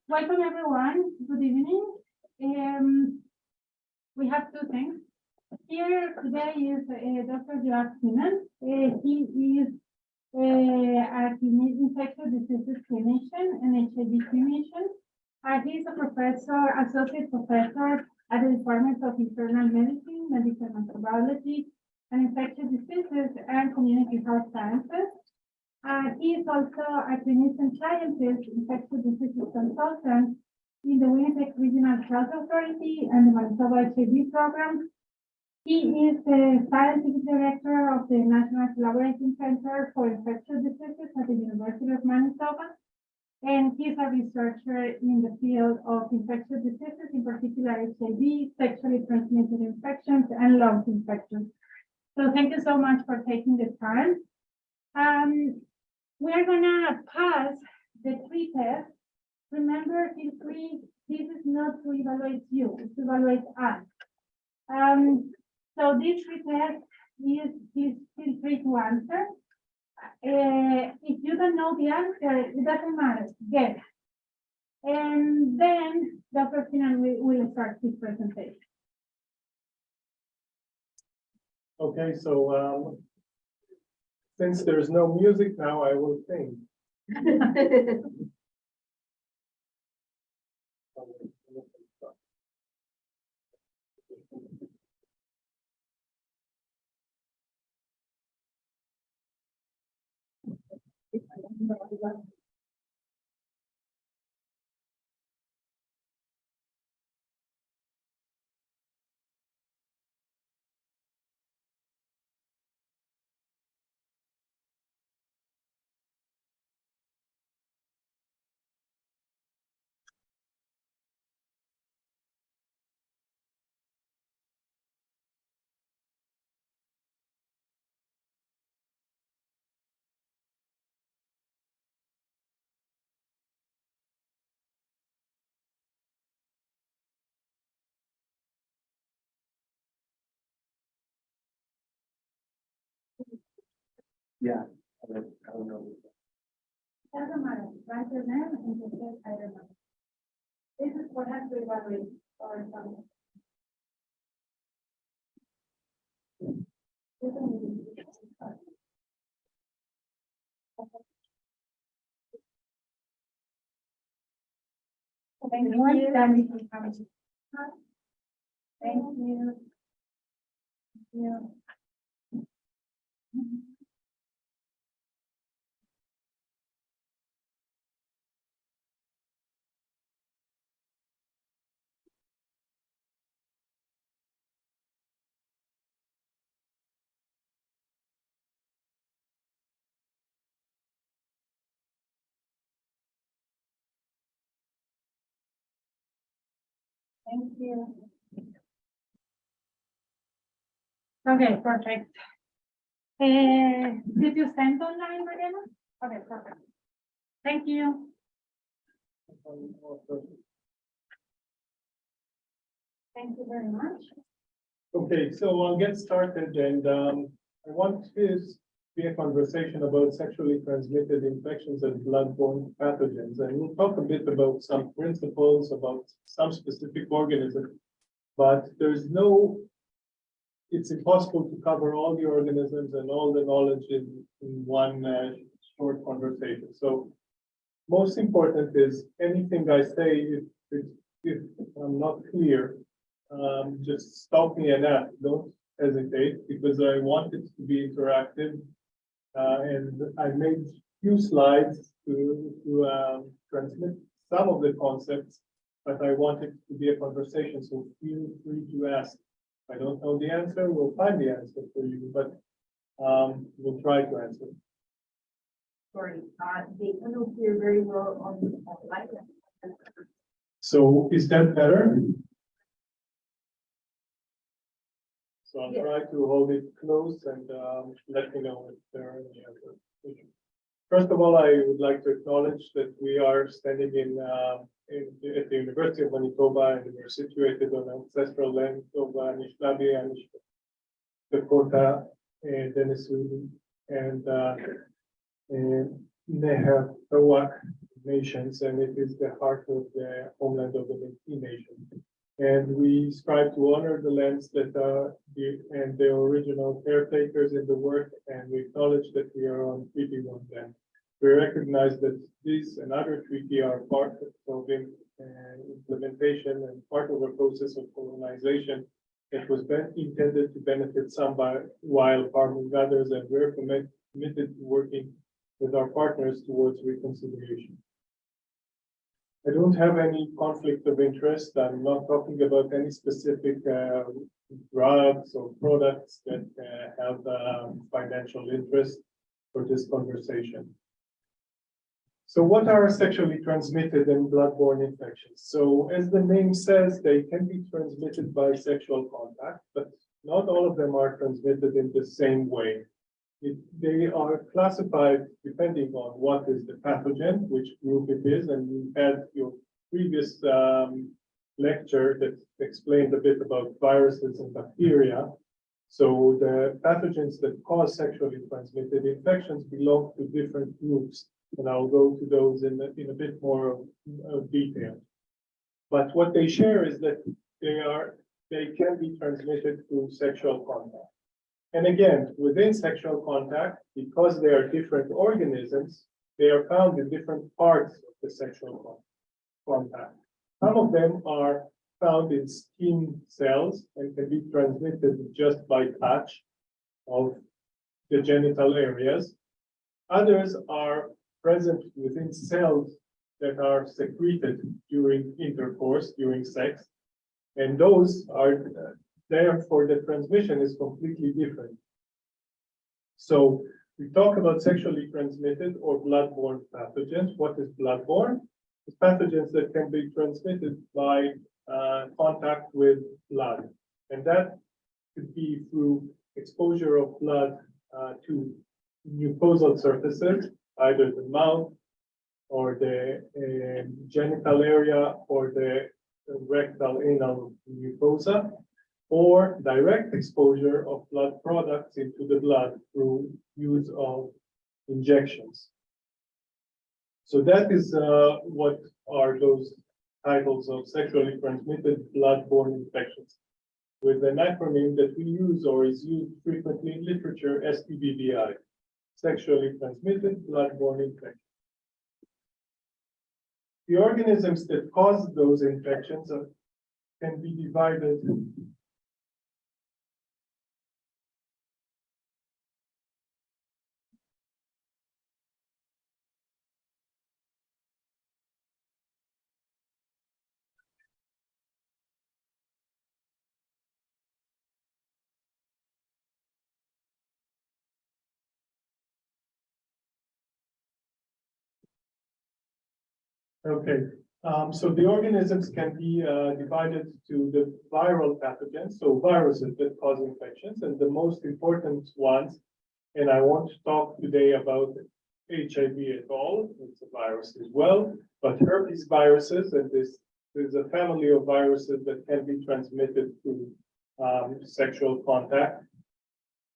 Welcome everyone. Good evening. We have two things. Here today is Dr. Joab Sinan. He is a infectious diseases clinician and HIV clinician. He is a professor, associate professor at the Department of Internal Medicine, Medical Microbiology, and Infectious Diseases and Community Health Sciences. He is also a clinician scientist, infectious diseases consultant in the Winnipeg Regional Health Authority and the Manitoba HIV program. He is the scientific director of the National Collaboration Center for Infectious Diseases at the University of Manitoba. And he's a researcher in the field of infectious diseases, in particular HIV, sexually transmitted infections, and lung infections. So thank you so much for taking the time. We're gonna pass the three tests. Remember, feel free, this is not to evaluate you, it's to evaluate us. So these three tests, feel free to answer. If you don't know the answer, it doesn't matter, guess. And then Dr. Sinan will start his presentation. Okay, so since there's no music now, I will sing. Yeah, I don't know. Doesn't matter, write your name and just say, I don't know. This is what has to evaluate or something. Thank you. Thank you. Thank you. Thank you. Okay, perfect. Did you send online, Mariana? Okay, perfect. Thank you. Thank you very much. Okay, so I'll get started, and I want this to be a conversation about sexually transmitted infections and blood-borne pathogens, and we'll talk a bit about some principles, about some specific organisms, but it's impossible to cover all the organisms and all the knowledge in one short conversation. So most important is anything I say, if I'm not clear, just stop me and ask, don't hesitate, because I want it to be interactive. And I made few slides to transmit some of the concepts, but I want it to be a conversation, so feel free to ask. If I don't know the answer, we'll find the answer for you, but we'll try to answer. Sorry, they cannot hear very well on live. So is that better? So I'll try to hold it close and let me know if there are any other issues. First of all, I would like to acknowledge that we are standing at the University of Manitoba, and we're situated on ancestral land of Anishinaabe, Dakota, and Denisovan, and Nehewak nations, and it is the heart of the homeland of the Métis nation. And we strive to honor the lands that are and the original caretakers in the work, and we acknowledge that we are on Treaty 1 land. We recognize that this and other treaty are part of implementation and part of a process of colonization that was intended to benefit some while harming others, and we're committed to working with our partners towards reconciliation. I don't have any conflict of interest. I'm not talking about any specific drugs or products that have financial interest for this conversation. So what are sexually transmitted and blood-borne infections? So as the name says, they can be transmitted by sexual contact, but not all of them are transmitted in the same way. They are classified depending on what is the pathogen, which group it is, and you had your previous lecture that explained a bit about viruses and bacteria. So the pathogens that cause sexually transmitted infections belong to different groups, and I'll go to those in a bit more detail. But what they share is that they can be transmitted through sexual contact. And again, within sexual contact, because they are different organisms, they are found in different parts of the sexual contact. Some of them are found in skin cells and can be transmitted just by touch of the genital areas. Others are present within cells that are secreted during intercourse, during sex, and those are therefore the transmission is completely different. So we talk about sexually transmitted or blood-borne pathogens. What is blood-borne? It's pathogens that can be transmitted by contact with blood, and that could be through exposure of blood to mucosal surfaces, either the mouth or the genital area or the rectal anal mucosa, or direct exposure of blood products into the blood through use of injections. So that is what are those titles of sexually transmitted blood-borne infections, with an acronym that we use or is used frequently in literature, STBBI, sexually transmitted blood-borne infections. The organisms that cause those infections can be divided Okay, so the organisms can be divided to the viral pathogens, so viruses that cause infections, and the most important ones, and I won't talk today about HIV at all, it's a virus as well, but herpes viruses, and there's a family of viruses that can be transmitted through sexual contact.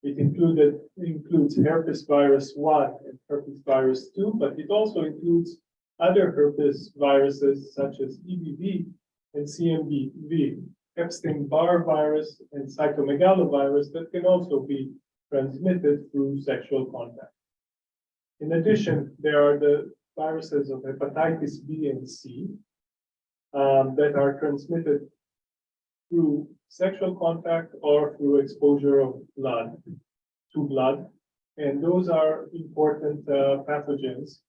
It includes herpes virus 1 and herpes virus 2, but it also includes other herpes viruses such as EBV and CMV, Epstein-Barr virus and cytomegalovirus that can also be transmitted through sexual contact. In addition, there are the viruses of hepatitis B and C that are transmitted through sexual contact or through exposure of blood to blood, and those are important pathogens.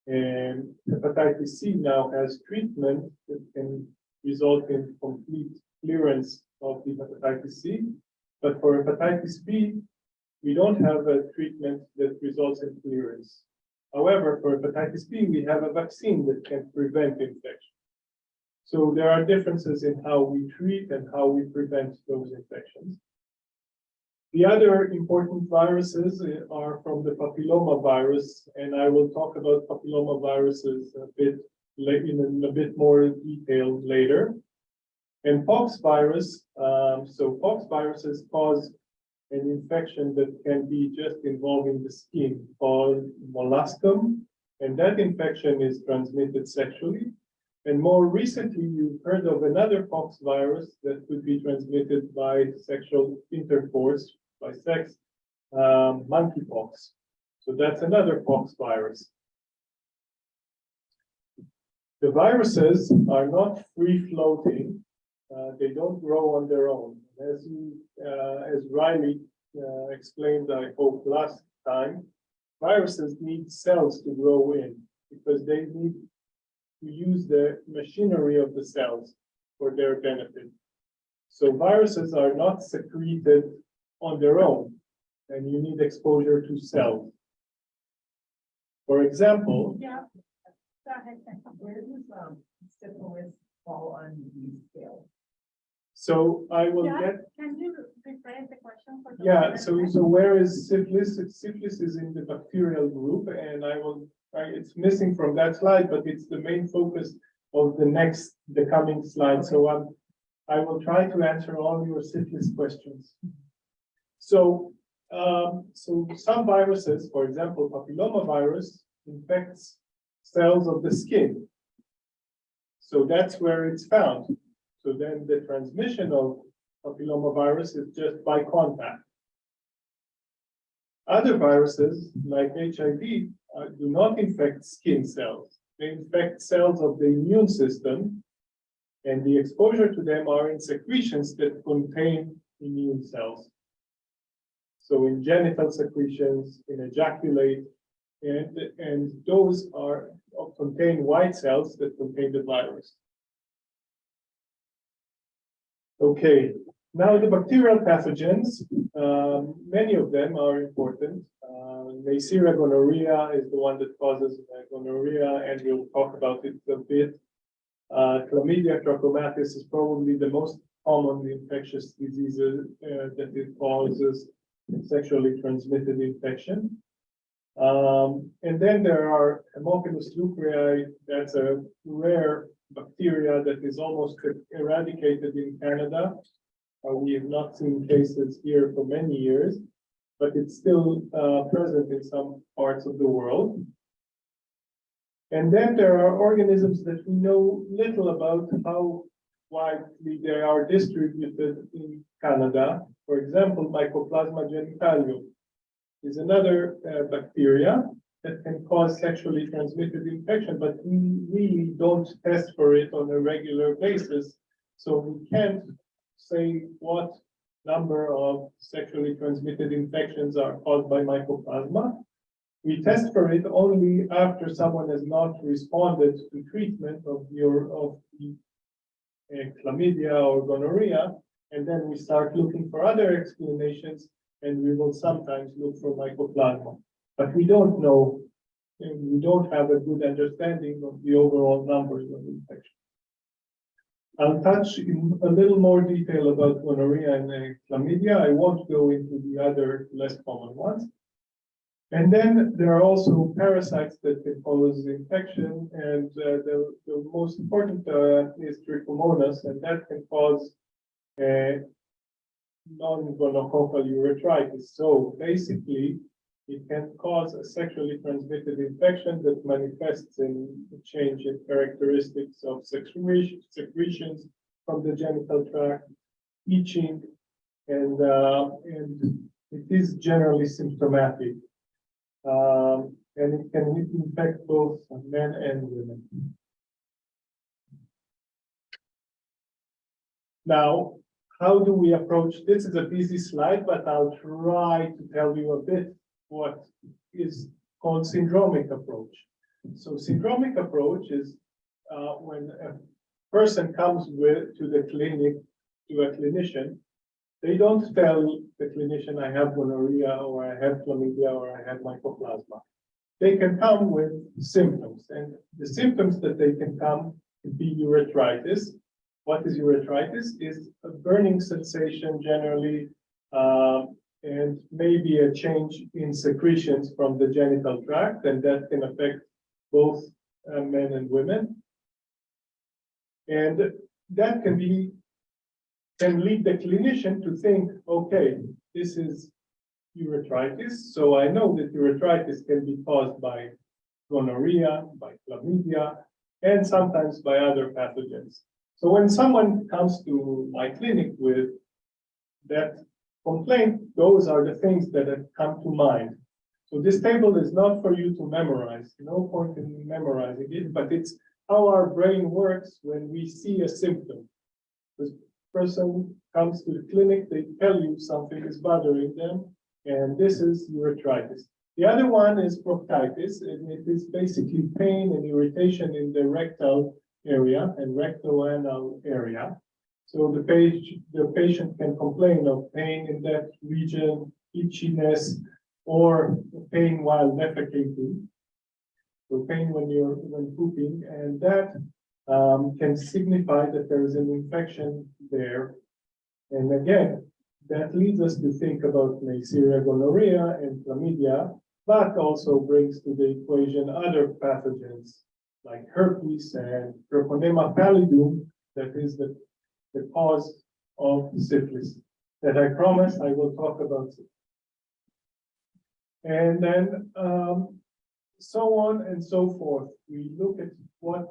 And hepatitis C now has treatment that can result in complete clearance of the hepatitis C. But for hepatitis B, we don't have a treatment that results in clearance. However, for hepatitis B, we have a vaccine that can prevent infection. So there are differences in how we treat and how we prevent those infections. The other important viruses are from the papilloma virus, and I will talk about papilloma viruses in a bit more detail later. And pox virus, so pox viruses cause an infection that can be just involving the skin called molluscum And that infection is transmitted sexually. And more recently, you've heard of another pox virus that could be transmitted by sexual intercourse, by sex, monkeypox. So that's another pox virus. The viruses are not free-floating. They don't grow on their own. As Riley explained, I hope, last time, viruses need cells to grow in because they need to use the machinery of the cells for their benefit. So viruses are not secreted on their own, and you need exposure to cells. For example, Yeah. Go ahead. Where does syphilis fall on these scales? so I will Yeah. get, Can you rephrase the question for the? yeah, so where is syphilis? Syphilis is in the bacterial group, and it's missing from that slide, but it's the main focus of the coming slide. So I will try to answer all your syphilis questions. So, so some viruses, for example, papillomavirus, infects cells of the skin. So that's where it's found. So then the transmission of papillomavirus is just by contact. Other viruses, like HIV, do not infect skin cells. They infect cells of the immune system, and the exposure to them are in secretions that contain immune cells. So in genital secretions, in ejaculate, and those contain white cells that contain the virus. Okay, now the bacterial pathogens, many of them are important. Neisseria gonorrhea is the one that causes gonorrhea, and we'll talk about it a bit. Chlamydia trachomatis is probably the most common infectious disease that it causes sexually transmitted infection. And then there are Haemophilus leucrei. That's a rare bacteria that is almost eradicated in Canada. We have not seen cases here for many years, but it's still present in some parts of the world. And then there are organisms that we know little about how widely they are distributed in Canada. For example, Mycoplasma genitalium is another bacteria that can cause sexually transmitted infection, but we really don't test for it on a regular basis. So we can't say what number of sexually transmitted infections are caused by Mycoplasma. We test for it only after someone has not responded to treatment of the chlamydia or gonorrhea, and then we start looking for other explanations, and we will sometimes look for Mycoplasma. But we don't know, and we don't have a good understanding of the overall numbers of infections. I'll touch in a little more detail about gonorrhea and chlamydia. I won't go into the other less common ones. And then there are also parasites that can cause infection, and the most important is Trichomonas, and that can cause non-gonococcal urethritis. So basically, it can cause a sexually transmitted infection that manifests in a change in characteristics of secretions from the genital tract, itching, and it is generally symptomatic. And it can infect both men and women. Now, how do we approach this? Is a busy slide, but I'll try to tell you a bit what is called syndromic approach. So syndromic approach is when a person comes to the clinic, to a clinician, they don't tell the clinician, I have gonorrhea, or I have chlamydia, or I have mycoplasma. They can come with symptoms, and the symptoms that they can come could be urethritis. What is urethritis? Is a burning sensation generally, and maybe a change in secretions from the genital tract, and that can affect both men and women. And that can lead the clinician to think, okay, this is urethritis, so I know that urethritis can be caused by gonorrhea, by chlamydia, and sometimes by other pathogens. So when someone comes to my clinic with that complaint, those are the things that have come to mind. So this table is not for you to memorize, no point in memorizing it, but it's how our brain works when we see a symptom. This person comes to the clinic, they tell you something is bothering them, and this is urethritis. The other one is proctitis, and it is basically pain and irritation in the rectal area and rectoanal area. So the patient can complain of pain in that region, itchiness, or pain while defecating. So pain when pooping, and that can signify that there is an infection there. And again, that leads us to think about Neisseria gonorrhea and chlamydia, but also brings to the equation other pathogens like herpes and Treponema pallidum, that is the cause of syphilis, that I promise I will talk about. And then so on and so forth. We look at what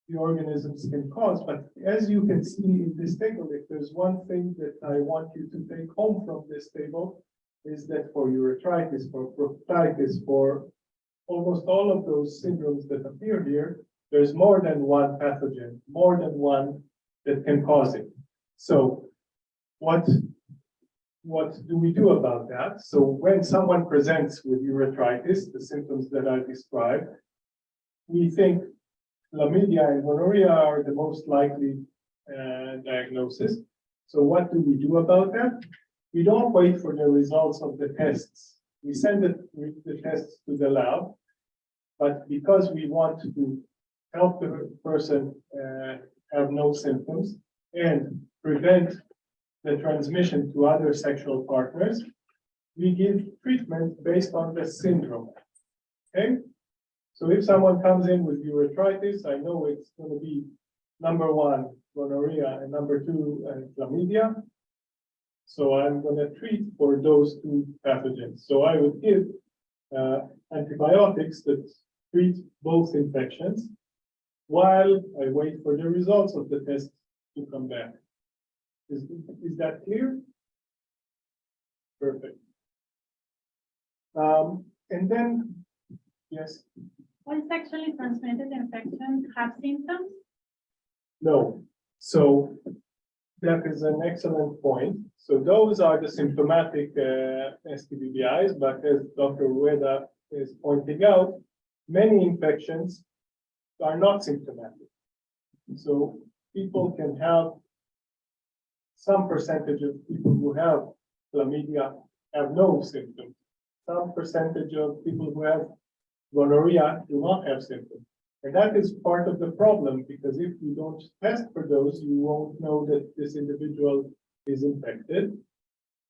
the organisms can cause, but as you can see in this table, if there's one thing that I want you to take home from this table, is that for urethritis, for proctitis, for almost all of those syndromes that appear here, there's more than one pathogen, more than one that can cause it. So what do we do about that? So when someone presents with urethritis, the symptoms that I described, we think chlamydia and gonorrhea are the most likely diagnosis. So what do we do about that? We don't wait for the results of the tests. We send the tests to the lab, but because we want to help the person have no symptoms and prevent the transmission to other sexual partners, we give treatment based on the syndrome. Okay? So if someone comes in with urethritis, I know it's going to be number one, gonorrhea, and number two, chlamydia. So I'm going to treat for those two pathogens. So I would give antibiotics that treat both infections while I wait for the results of the test to come back. Is that clear? Perfect. And then, yes? All sexually transmitted infections have symptoms? No. So that is an excellent point. So those are the symptomatic STDBIs, but as Dr. Rueda is pointing out, many infections are not symptomatic. So people can have some percentage of people who have chlamydia have no symptoms. Some percentage of people who have gonorrhea do not have symptoms. And that is part of the problem, because if you don't test for those, you won't know that this individual is infected.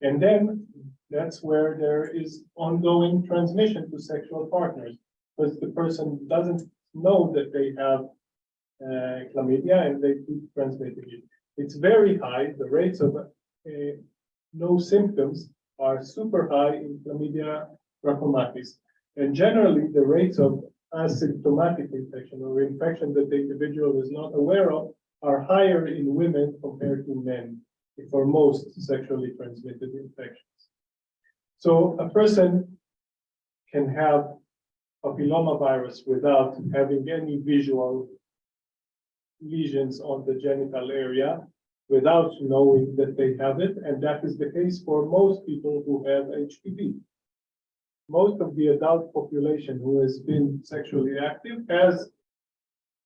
And then that's where there is ongoing transmission to sexual partners, because the person doesn't know that they have chlamydia and they keep transmitting it. It's very high. The rates of no symptoms are super high in chlamydia trachomatis. And generally, the rates of asymptomatic infection or infection that the individual is not aware of are higher in women compared to men for most sexually transmitted infections. So a person can have papillomavirus without having any visual lesions on the genital area, without knowing that they have it, and that is the case for most people who have HPV. Most of the adult population who has been sexually active has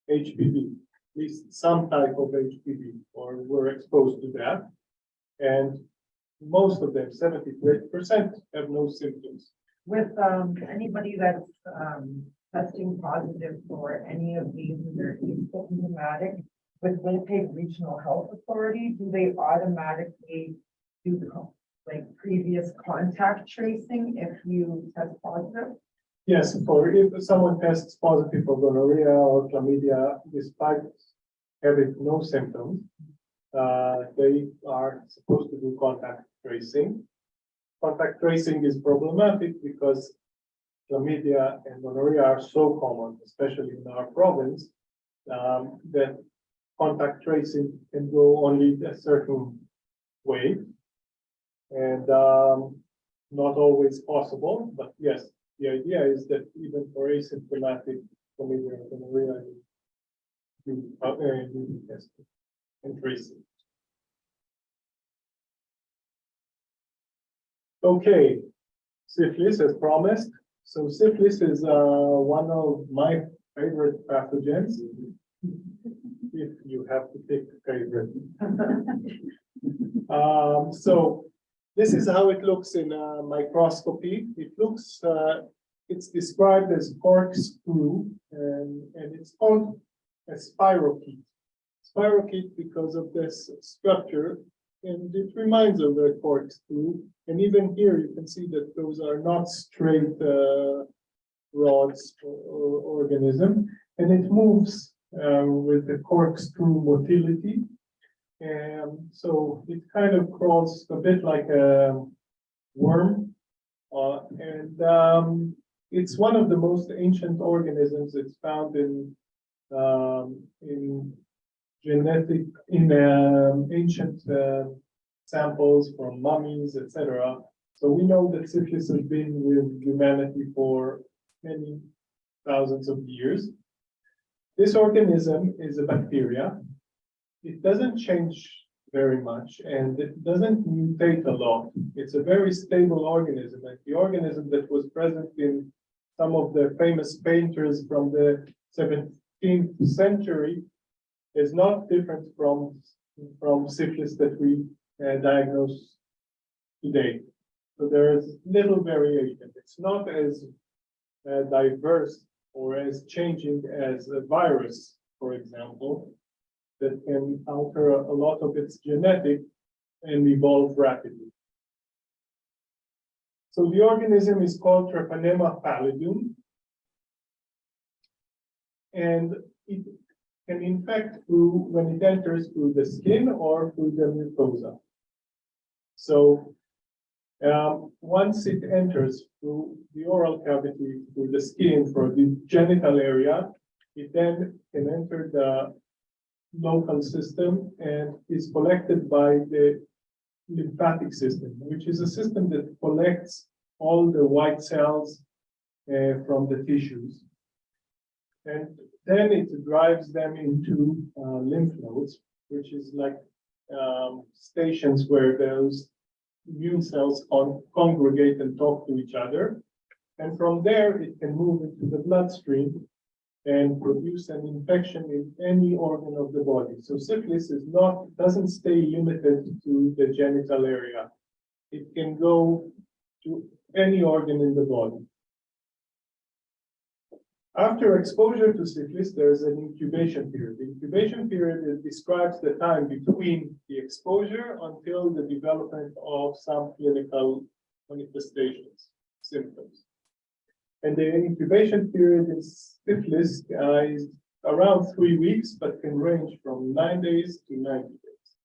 HPV, at least some type of HPV, or were exposed to that. And most of them, 70 to 80%, have no symptoms. With anybody that's testing positive for any of these, they're asymptomatic, with Winnipeg Regional Health Authority, do they automatically do like previous contact tracing if you test positive? Yes, for if someone tests positive for gonorrhea or chlamydia, despite having no symptoms, they are supposed to do contact tracing. Contact tracing is problematic because chlamydia and gonorrhea are so common, especially in our province, that contact tracing can go only a certain way. And not always possible, but yes, the idea is that even for asymptomatic chlamydia and gonorrhea, you do testing and tracing. Okay, syphilis as promised. So syphilis is one of my favorite pathogens. If you have to pick a favorite. So this is how it looks in a microscopy. It looks, it's described as corkscrew, and it's called a spirochete. Spirochete because of this structure, and it reminds of a corkscrew. And even here, you can see that those are not straight rods or organism, and it moves with the corkscrew motility. And so it kind of crawls a bit like a worm, and it's one of the most ancient organisms. It's found in ancient samples from mummies, etc. So we know that syphilis has been with humanity for many thousands of years. This organism is a bacteria. It doesn't change very much, and it doesn't mutate a lot. It's a very stable organism, and the organism that was present in some of the famous painters from the 17th century is not different from syphilis that we diagnose today. So there is little variation. It's not as diverse or as changing as a virus, for example, that can alter a lot of its genetic and evolve rapidly. So the organism is called Treponema pallidum, and it can infect through when it enters through the skin or through the mucosa. So once it enters through the oral cavity, through the skin, for the genital area, it then can enter the local system and is collected by the lymphatic system, which is a system that collects all the white cells from the tissues. And then it drives them into lymph nodes, which is like stations where those immune cells congregate and talk to each other. And from there, it can move into the bloodstream and produce an infection in any organ of the body. So syphilis doesn't stay limited to the genital area. It can go to any organ in the body. After exposure to syphilis, there is an incubation period. The incubation period describes the time between the exposure until the development of some clinical manifestations, symptoms. And the incubation period in syphilis is around 3 weeks, but can range from 9 days to 90 days.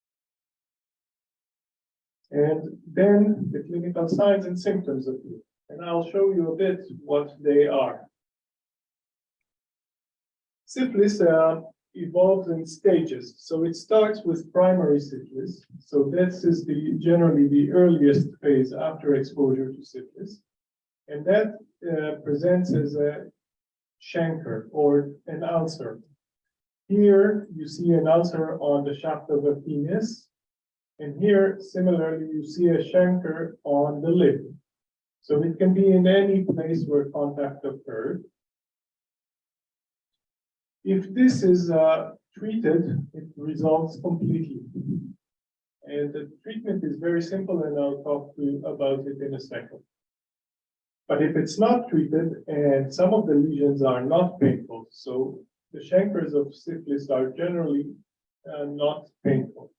And then the clinical signs and symptoms appear. And I'll show you a bit what they are. Syphilis evolves in stages. So it starts with primary syphilis. So this is generally the earliest phase after exposure to syphilis. And that presents as a chancre or an ulcer. Here you see an ulcer on the shaft of a penis. And here, similarly, you see a chancre on the lip. So it can be in any place where contact occurred. If this is treated, it resolves completely. And the treatment is very simple, and I'll talk to you about it in a second. But if it's not treated, and some of the lesions are not painful, so the chancres of syphilis are generally not painful.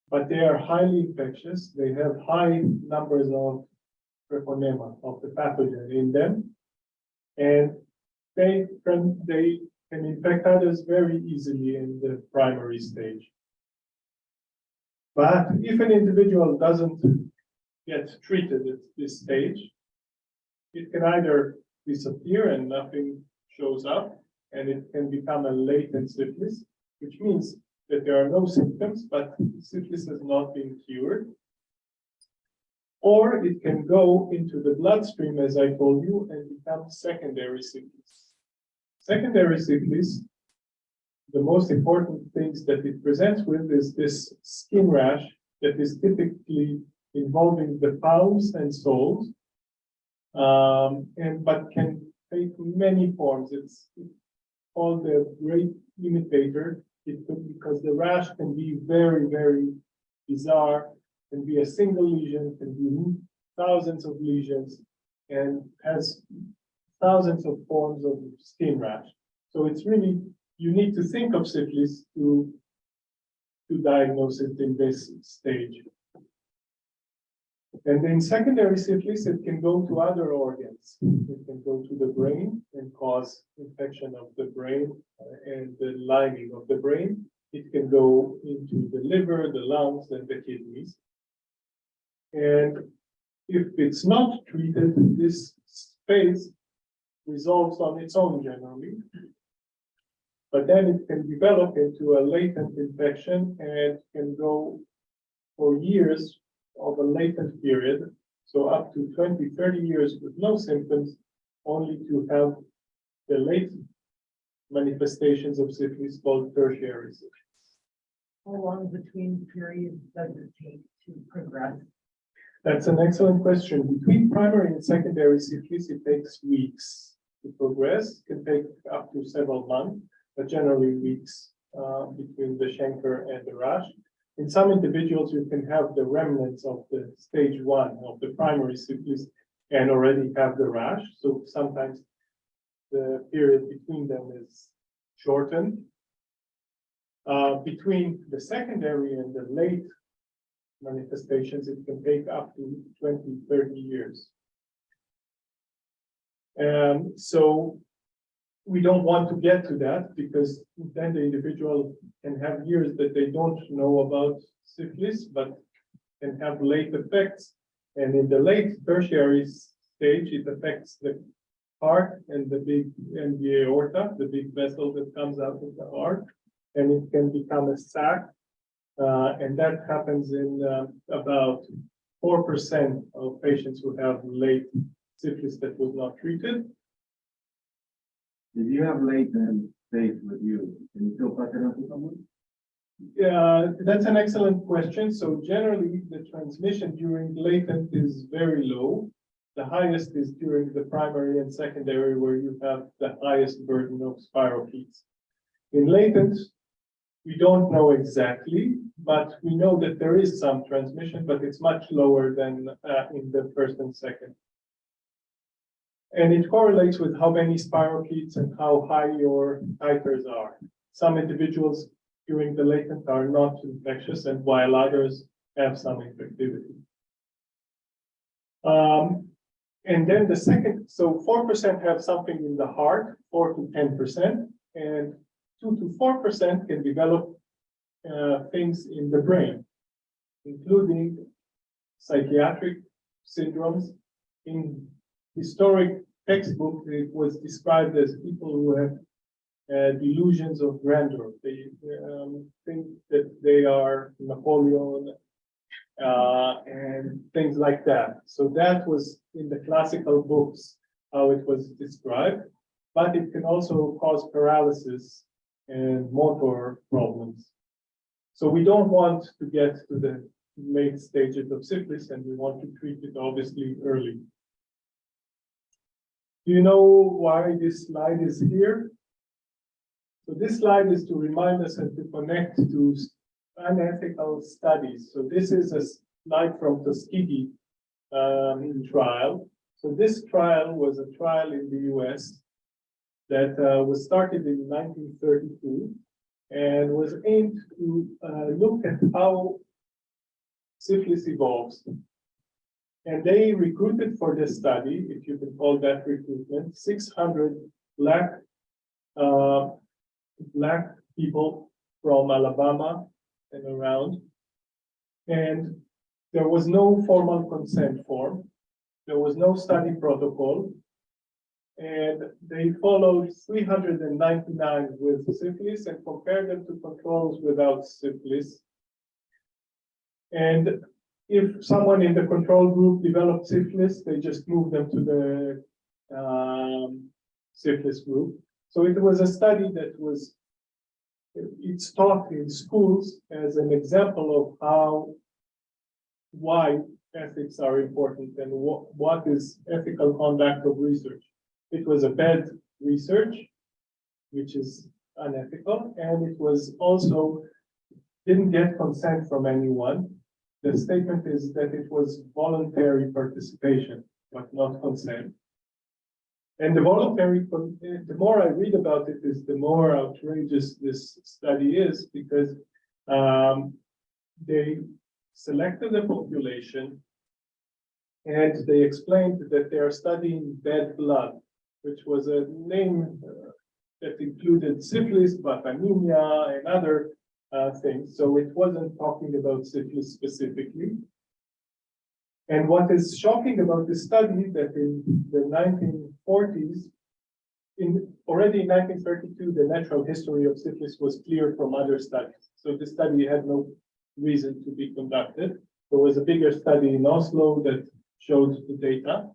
But they are highly infectious. They have high numbers of treponema, of the pathogen in them. And they can infect others very easily in the primary stage. But if an individual doesn't get treated at this stage, It can either disappear and nothing shows up, and it can become a latent syphilis, which means that there are no symptoms, but syphilis has not been cured. Or it can go into the bloodstream, as I told you, and become secondary syphilis. Secondary syphilis, the most important things that it presents with is this skin rash that is typically involving the palms and soles, but can take many forms. It's called the great imitator. Because the rash can be very, very bizarre, can be a single lesion, can be thousands of lesions, and has thousands of forms of skin rash. So it's really, you need to think of syphilis to diagnose it in this stage. And in secondary syphilis, it can go to other organs. It can go to the brain and cause infection of the brain and the lining of the brain. It can go into the liver, the lungs, and the kidneys. And if it's not treated, this phase resolves on its own generally. But then it can develop into a latent infection and can go for years of a latent period, so up to 20, 30 years with no symptoms, only to have the late manifestations of syphilis called tertiary syphilis. How long between periods does it take to progress? That's an excellent question. Between primary and secondary syphilis, it takes weeks to progress. It can take up to several months, but generally weeks between the chancre and the rash. In some individuals, you can have the remnants of the stage 1 of the primary syphilis and already have the rash. So sometimes the period between them is shortened. Between the secondary and the late manifestations, it can take up to 20, 30 years. So we don't want to get to that because then the individual can have years that they don't know about syphilis, but can have late effects. And in the late tertiary stage, it affects the heart and the aorta, the big vessel that comes out of the heart, and it can become a sac. And that happens in about 4% of patients who have late syphilis that was not treated. If you have latent stage with you, can you still pass it on to someone? Yeah, that's an excellent question. So generally, the transmission during latent is very low. The highest is during the primary and secondary, where you have the highest burden of spirochetes. In latent, we don't know exactly, but we know that there is some transmission, but it's much lower than in the first and second. And it correlates with how many spirochetes and how high your titers are. Some individuals during the latent are not infectious, and while others have some infectivity. And then the second, so 4% have something in the heart, 4 to 10%, and 2 to 4% can develop things in the brain, including psychiatric syndromes. In historic textbook, it was described as people who have delusions of grandeur. They think that they are Napoleon and things like that. So that was in the classical books how it was described, but it can also cause paralysis and motor problems. So we don't want to get to the late stages of syphilis, and we want to treat it obviously early. Do you know why this slide is here? So this slide is to remind us and to connect to unethical studies. So this is a slide from Tuskegee trial. So this trial was a trial in the US that was started in 1932 and was aimed to look at how syphilis evolves. And they recruited for this study, if you can call that recruitment, 600 black people from Alabama and around. And there was no formal consent form. There was no study protocol. And they followed 399 with syphilis and compared them to controls without syphilis. And if someone in the control group developed syphilis, they just moved them to the syphilis group. So it was a study that was, it's taught in schools as an example of why ethics are important and what is ethical conduct of research. It was a bad research, which is unethical, and it was also didn't get consent from anyone. The statement is that it was voluntary participation, but not consent. And the the more I read about it, is the more outrageous this study is, because they selected a population and they explained that they are studying bad blood, which was a name that included syphilis, but anemia and other things. So it wasn't talking about syphilis specifically. And what is shocking about this study that in the 1940s, already in 1932, the natural history of syphilis was cleared from other studies. So this study had no reason to be conducted. There was a bigger study in Oslo that showed the data.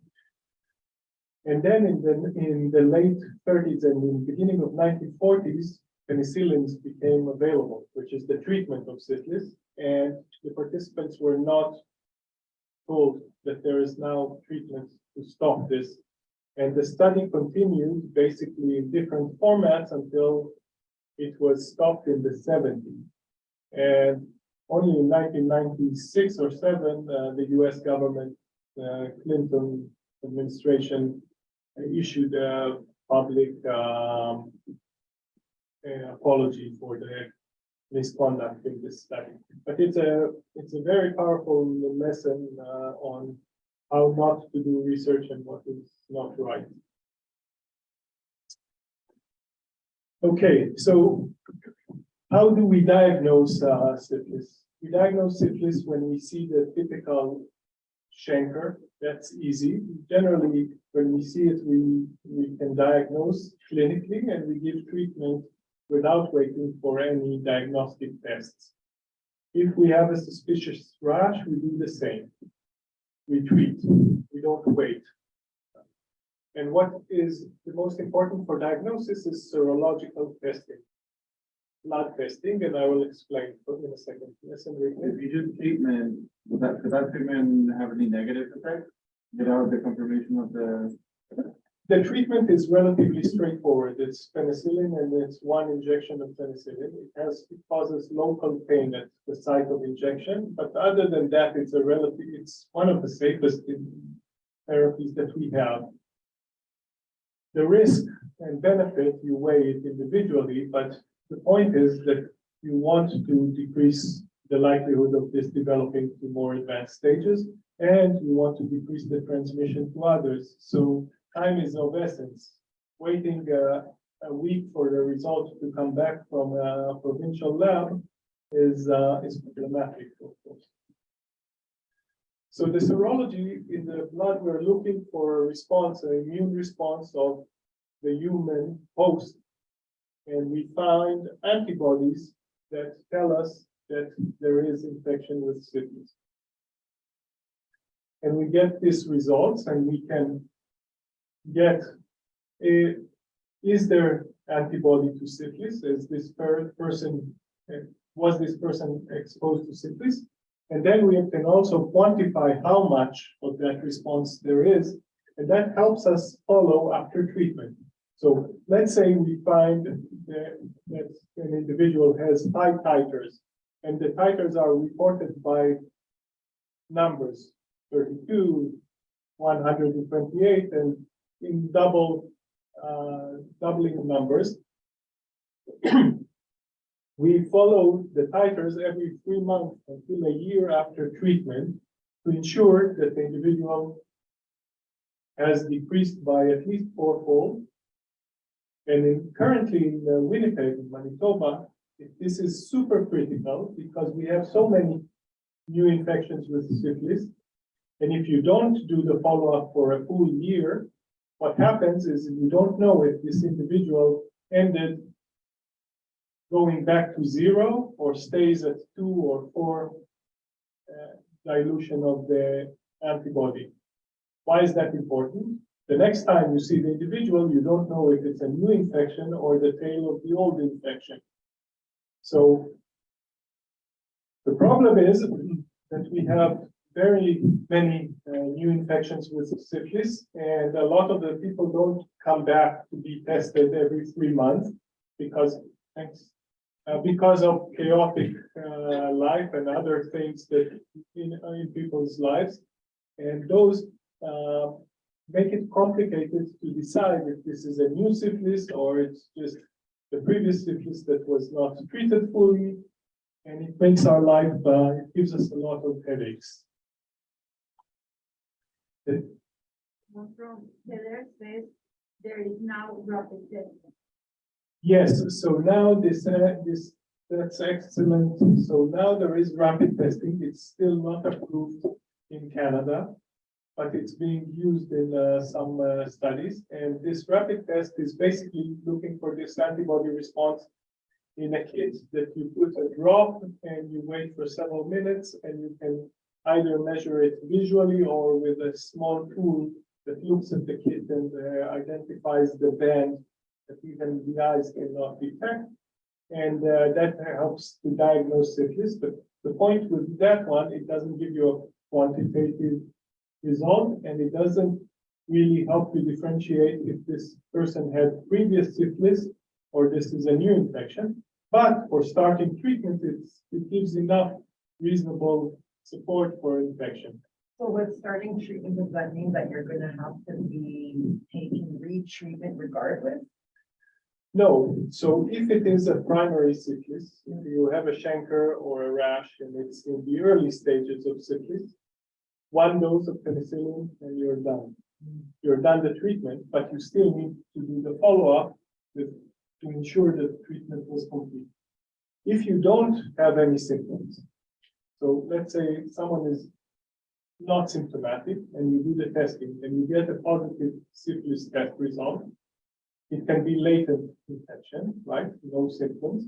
And then in the late 30s and in the beginning of 1940s, penicillins became available, which is the treatment of syphilis. And the participants were not told that there is now treatment to stop this. And the study continued basically in different formats until it was stopped in the 70s. And only in 1996 or 7, the US government, Clinton administration, issued a public apology for the misconduct in this study. But it's a very powerful lesson on how not to do research and what is not right. Okay, so how do we diagnose syphilis? We diagnose syphilis when we see the typical chancre. That's easy. Generally, when we see it, we can diagnose clinically and we give treatment without waiting for any diagnostic tests. If we have a suspicious rash, we do the same. We treat, we don't wait. And what is the most important for diagnosis is serological testing, blood testing, and I will explain in a second. Listen, If you do treatment, could that treatment have any negative effect without the confirmation of the treatment is relatively straightforward. It's penicillin and it's one injection of penicillin. It causes local pain at the site of injection, but other than that, it's one of the safest therapies that we have. The risk and benefit, you weigh it individually, but the point is that you want to decrease the likelihood of this developing to more advanced stages, and you want to decrease the transmission to others. So time is of essence. Waiting a week for the results to come back from a provincial lab is problematic, of course. So the serology in the blood, we're looking for a response, an immune response of the human host. And we find antibodies that tell us that there is infection with syphilis. And we get these results and we can get is there antibody to syphilis? Is this was this person exposed to syphilis? And then we can also quantify how much of that response there is, and that helps us follow after treatment. So let's say we find that an individual has high titers, and the titers are reported by numbers, 32, 128, and in doubling numbers. We follow the titers every 3 months until a year after treatment to ensure that the individual has decreased by at least 4-fold. And currently in Winnipeg, in Manitoba, this is super critical because we have so many new infections with syphilis. And if you don't do the follow-up for a full year, what happens is you don't know if this individual ended going back to 0 or stays at 2 or 4 dilution of the antibody. Why is that important? The next time you see the individual, you don't know if it's a new infection or the tail of the old infection. So the problem is that we have very many new infections with syphilis, and a lot of the people don't come back to be tested every 3 months because of chaotic life and other things that in people's lives, and those make it complicated to decide if this is a new syphilis or it's just the previous syphilis that was not treated fully, and it makes our life, it gives us a lot of headaches. From Taylor says there is now rapid testing. Yes, so now that's excellent. So now there is rapid testing. It's still not approved in Canada, but it's being used in some studies. And this rapid test is basically looking for this antibody response in a kit that you put a drop and you wait for several minutes, and you can either measure it visually or with a small tool that looks at the kit and identifies the band that even the eyes cannot detect. And that helps to diagnose syphilis. But the point with that one, it doesn't give you a quantitative result, and it doesn't really help you differentiate if this person had previous syphilis or this is a new infection. But for starting treatment, it gives enough reasonable support for infection. So with starting treatment, does that mean that you're gonna have to be taking retreatment regardless? No, so if it is a primary syphilis, if you have a chancre or a rash and it's in the early stages of syphilis, 1 dose of penicillin and you're done. You're done the treatment, but you still need to do the follow-up to ensure that the treatment was complete. If you don't have any symptoms, so let's say someone is not symptomatic and you do the testing and you get a positive syphilis test result, it can be latent infection, right? No symptoms.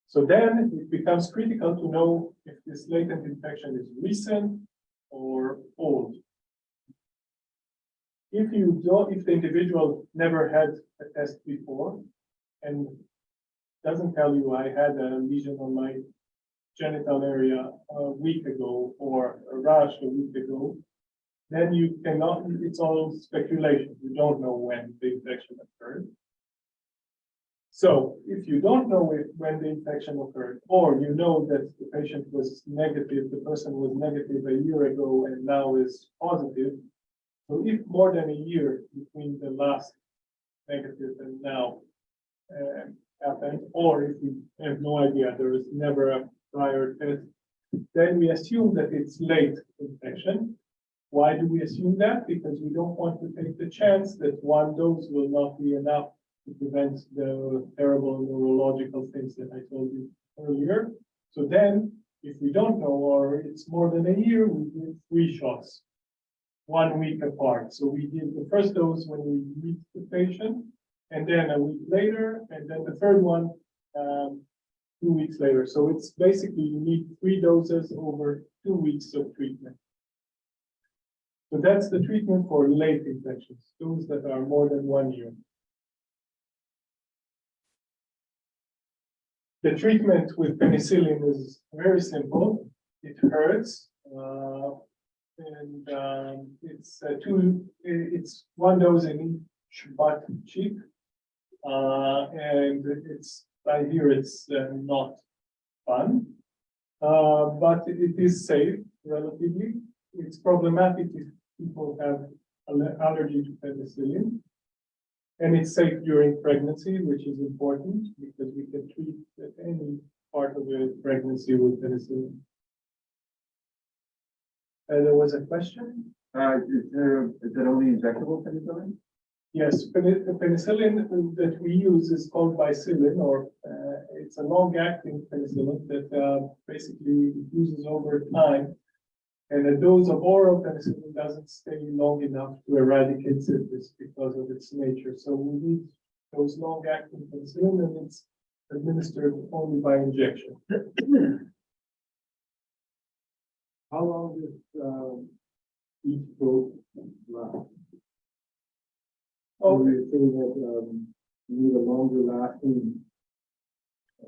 So then it becomes critical to know if this latent infection is recent or old. If the individual never had a test before and doesn't tell you I had a lesion on my genital area a week ago or a rash a week ago, then you cannot, it's all speculation. You don't know when the infection occurred. So if you don't know when the infection occurred, or you know that the patient was negative, the person was negative a year ago and now is positive. So if more than a year between the last negative and now happened, or if we have no idea, there is never a prior test, then we assume that it's late infection. Why do we assume that? Because we don't want to take the chance that 1 dose will not be enough to prevent the terrible neurological things that I told you earlier. So then, if we don't know, or it's more than a year, we do 3 shots, 1 week apart. So we give the first dose when we meet the patient, and then a week later, and then the third one 2 weeks later. So it's basically you need 3 doses over 2 weeks of treatment. So that's the treatment for late infections, those that are more than 1 year. The treatment with penicillin is very simple. It hurts, and it's 1 dose in each butt cheek, and I hear it's not fun, but it is safe relatively. It's problematic if people have an allergy to penicillin. And it's safe during pregnancy, which is important because we can treat any part of the pregnancy with penicillin. There was a question? Is it only injectable penicillin? Yes, penicillin that we use is called bicillin, or it's a long-acting penicillin that basically uses over time And a dose of oral penicillin doesn't stay long enough to eradicate syphilis because of its nature. So we need those long-acting penicillin, and it's administered only by injection. How long does, each dose last? Oh, So you say that, you need a longer lasting,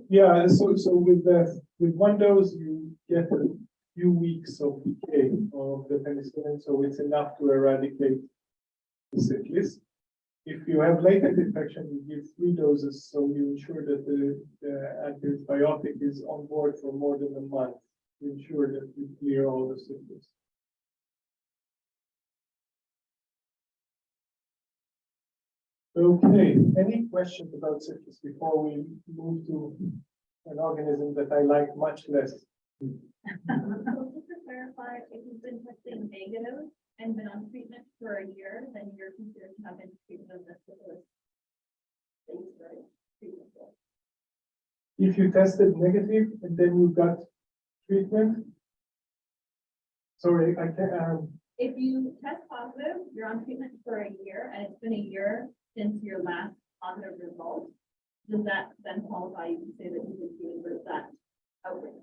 yeah, so with one dose, you get a few weeks of decay of the penicillin, so it's enough to eradicate the syphilis. If you have latent infection, you give 3 doses, so you ensure that the antibiotic is on board for more than a month to ensure that you clear all the symptoms. Okay, any questions about syphilis before we move to an organism that I like much less? So just to clarify, if you've been testing negative and been on treatment for a year, then you're considered to have been treated as a syphilis. Treatment. If you tested negative and then you got treatment, sorry, I can't, If you test positive, you're on treatment for a year, and it's been a year since your last positive result, does that then qualify you to say that you would be with that outbreak?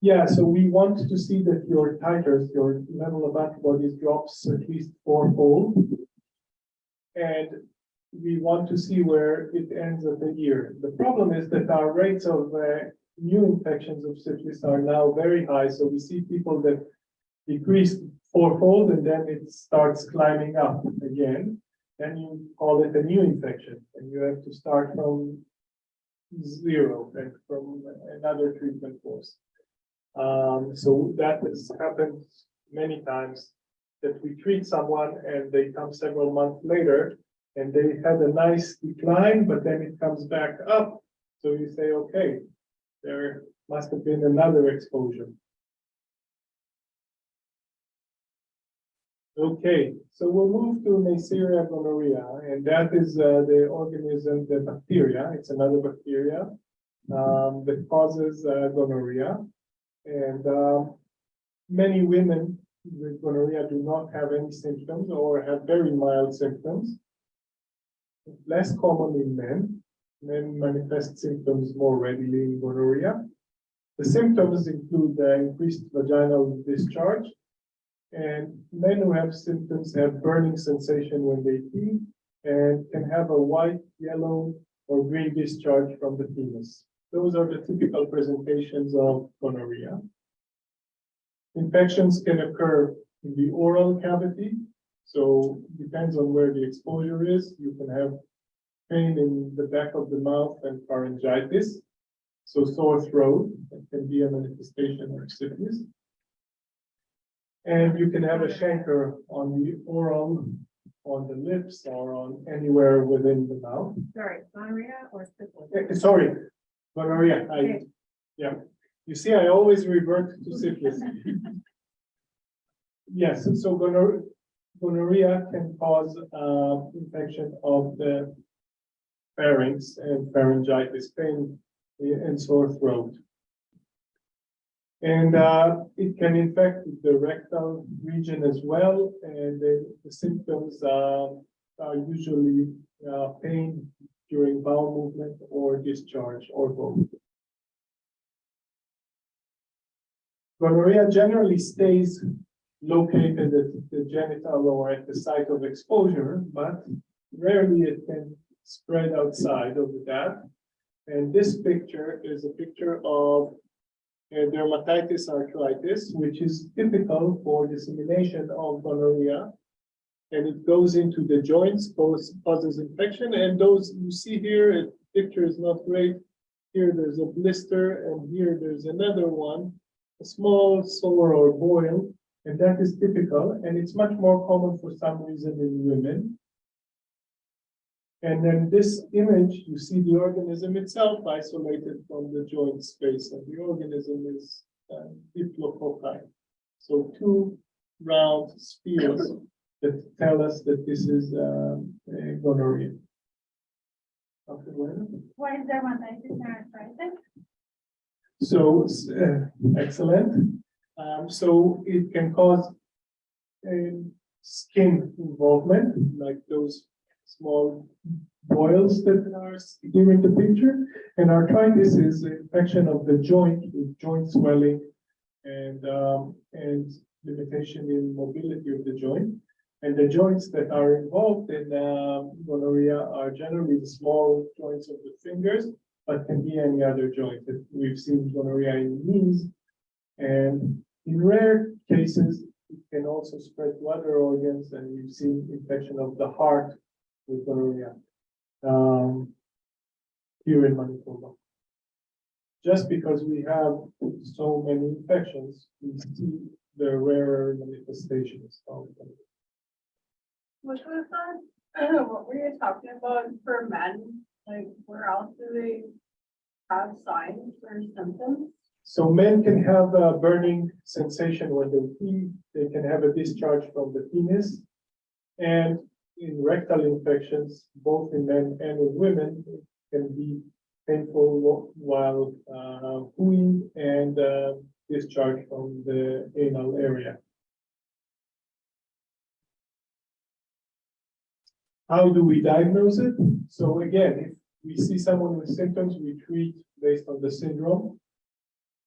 yeah, so we want to see that your titers, your level of antibodies drops at least 4-fold. And we want to see where it ends at the year. The problem is that our rates of new infections of syphilis are now very high. So we see people that decrease 4-fold and then it starts climbing up again. Then you call it a new infection and you have to start from 0 and from another treatment course. So that has happened many times, that we treat someone and they come several months later and they had a nice decline, but then it comes back up. So you say, okay, there must have been another exposure. Okay, so we'll move to Neisseria gonorrhea, and that is the organism, the bacteria. It's another bacteria that causes gonorrhea. And many women with gonorrhea do not have any symptoms or have very mild symptoms. Less common in men. Men manifest symptoms more readily in gonorrhea. The symptoms include increased vaginal discharge, and men who have symptoms have burning sensation when they pee and can have a white, yellow, or green discharge from the penis. Those are the typical presentations of gonorrhea. Infections can occur in the oral cavity, so depends on where the exposure is. You can have pain in the back of the mouth and pharyngitis. So sore throat, that can be a manifestation of syphilis. And you can have a chancre on the oral, on the lips, or on anywhere within the mouth. Sorry, gonorrhea or syphilis? Sorry, gonorrhea. Okay. Yeah. You see, I always revert to syphilis. Yes, so gonorrhea can cause infection of the pharynx and pharyngitis, pain and sore throat. And it can infect the rectal region as well. And the symptoms are usually pain during bowel movement or discharge or both. Gonorrhea generally stays located at the genital or at the site of exposure, but rarely it can spread outside of that. And this picture is a picture of dermatitis arthritis, which is typical for dissemination of gonorrhea. And it goes into the joints, causes infection. And those you see here, the picture is not great. Here there's a blister, and here there's another one, a small sore or boil. And that is typical, and it's much more common for some reason in women. And then this image, you see the organism itself isolated from the joint space, and the organism is diplococci. So 2 round spheres that tell us that this is gonorrhea. Okay, What is dermatitis and arthritis? so excellent. So it can cause skin involvement, like those small boils that are here in the picture. And arthritis is infection of the joint with joint swelling and limitation in mobility of the joint. And the joints that are involved in gonorrhea are generally the small joints of the fingers, but can be any other joint. We've seen gonorrhea in knees, and in rare cases, it can also spread to other organs, and we've seen infection of the heart with gonorrhea here in Manitoba. Just because we have so many infections, we see the rarer manifestations of them. Which was what were you talking about for men? Like, where else do they have signs or symptoms? So men can have a burning sensation when they pee. They can have a discharge from the penis. And in rectal infections, both in men and in women, it can be painful while pooing and discharge from the anal area. How do we diagnose it? So again, if we see someone with symptoms, we treat based on the syndrome.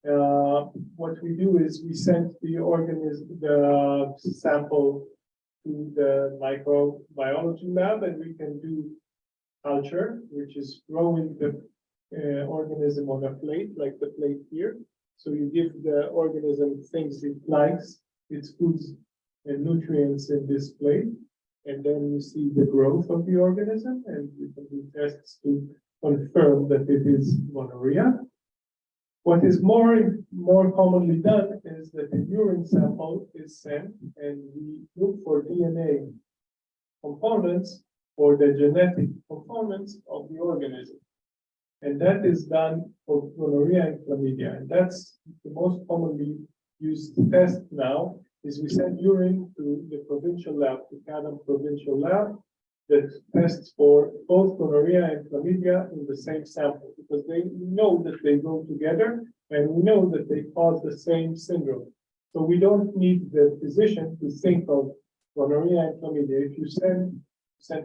What we do is we send the sample to the microbiology lab, and we can do culture, which is growing the organism on a plate, like the plate here. So you give the organism things it likes, its foods and nutrients in this plate. And then you see the growth of the organism, and you can do tests to confirm that it is gonorrhea. What is more commonly done is that a urine sample is sent, and we look for DNA components or the genetic components of the organism. And that is done for gonorrhea and chlamydia. And that's the most commonly used test now. Is we send urine to the provincial lab, the Canada provincial lab, that tests for both gonorrhea and chlamydia in the same sample, because they know that they go together, and we know that they cause the same syndrome. So we don't need the physician to think of gonorrhea and chlamydia. If you send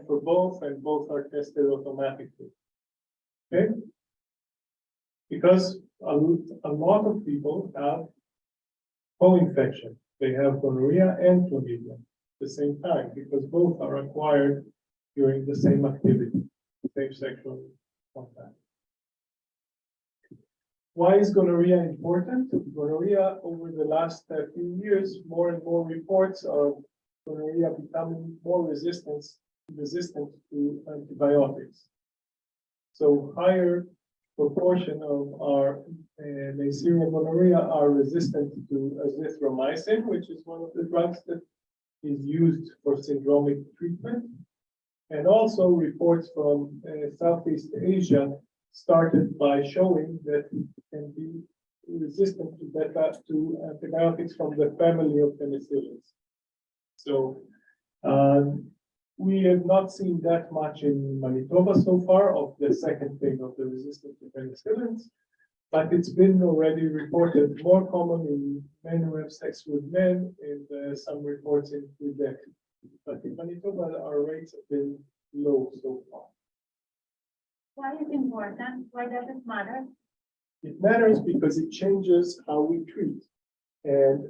for both, and both are tested automatically. Okay? Because a lot of people have co-infection. They have gonorrhea and chlamydia at the same time, because both are acquired during the same activity, same sexual contact. Why is gonorrhea important? Gonorrhea, over the last few years, more and more reports of gonorrhea becoming more resistant to antibiotics. So higher proportion of our Neisseria gonorrhea are resistant to azithromycin, which is one of the drugs that is used for syndromic treatment. And also reports from Southeast Asia started by showing that it can be resistant to antibiotics from the family of penicillins. So we have not seen that much in Manitoba so far of the second thing of the resistance to penicillins, but it's been already reported more common in men who have sex with men, and some reports in Quebec. But in Manitoba, our rates have been low so far. Why is it important? Why does it matter? It matters because it changes how we treat. And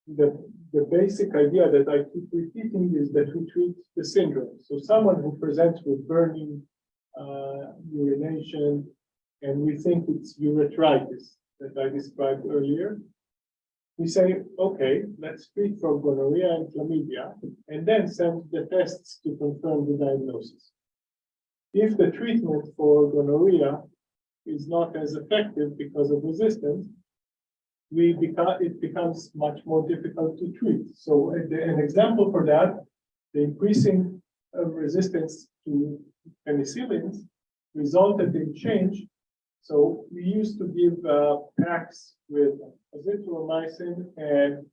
the basic idea that I keep repeating is that we treat the syndrome. So someone who presents with burning, urination, and we think it's urethritis that I described earlier, we say, okay, let's treat for gonorrhea and chlamydia, and then send the tests to confirm the diagnosis. If the treatment for gonorrhea is not as effective because of resistance, it becomes much more difficult to treat. So an example for that, the increasing resistance to penicillins resulted in change. So we used to give packs with azithromycin and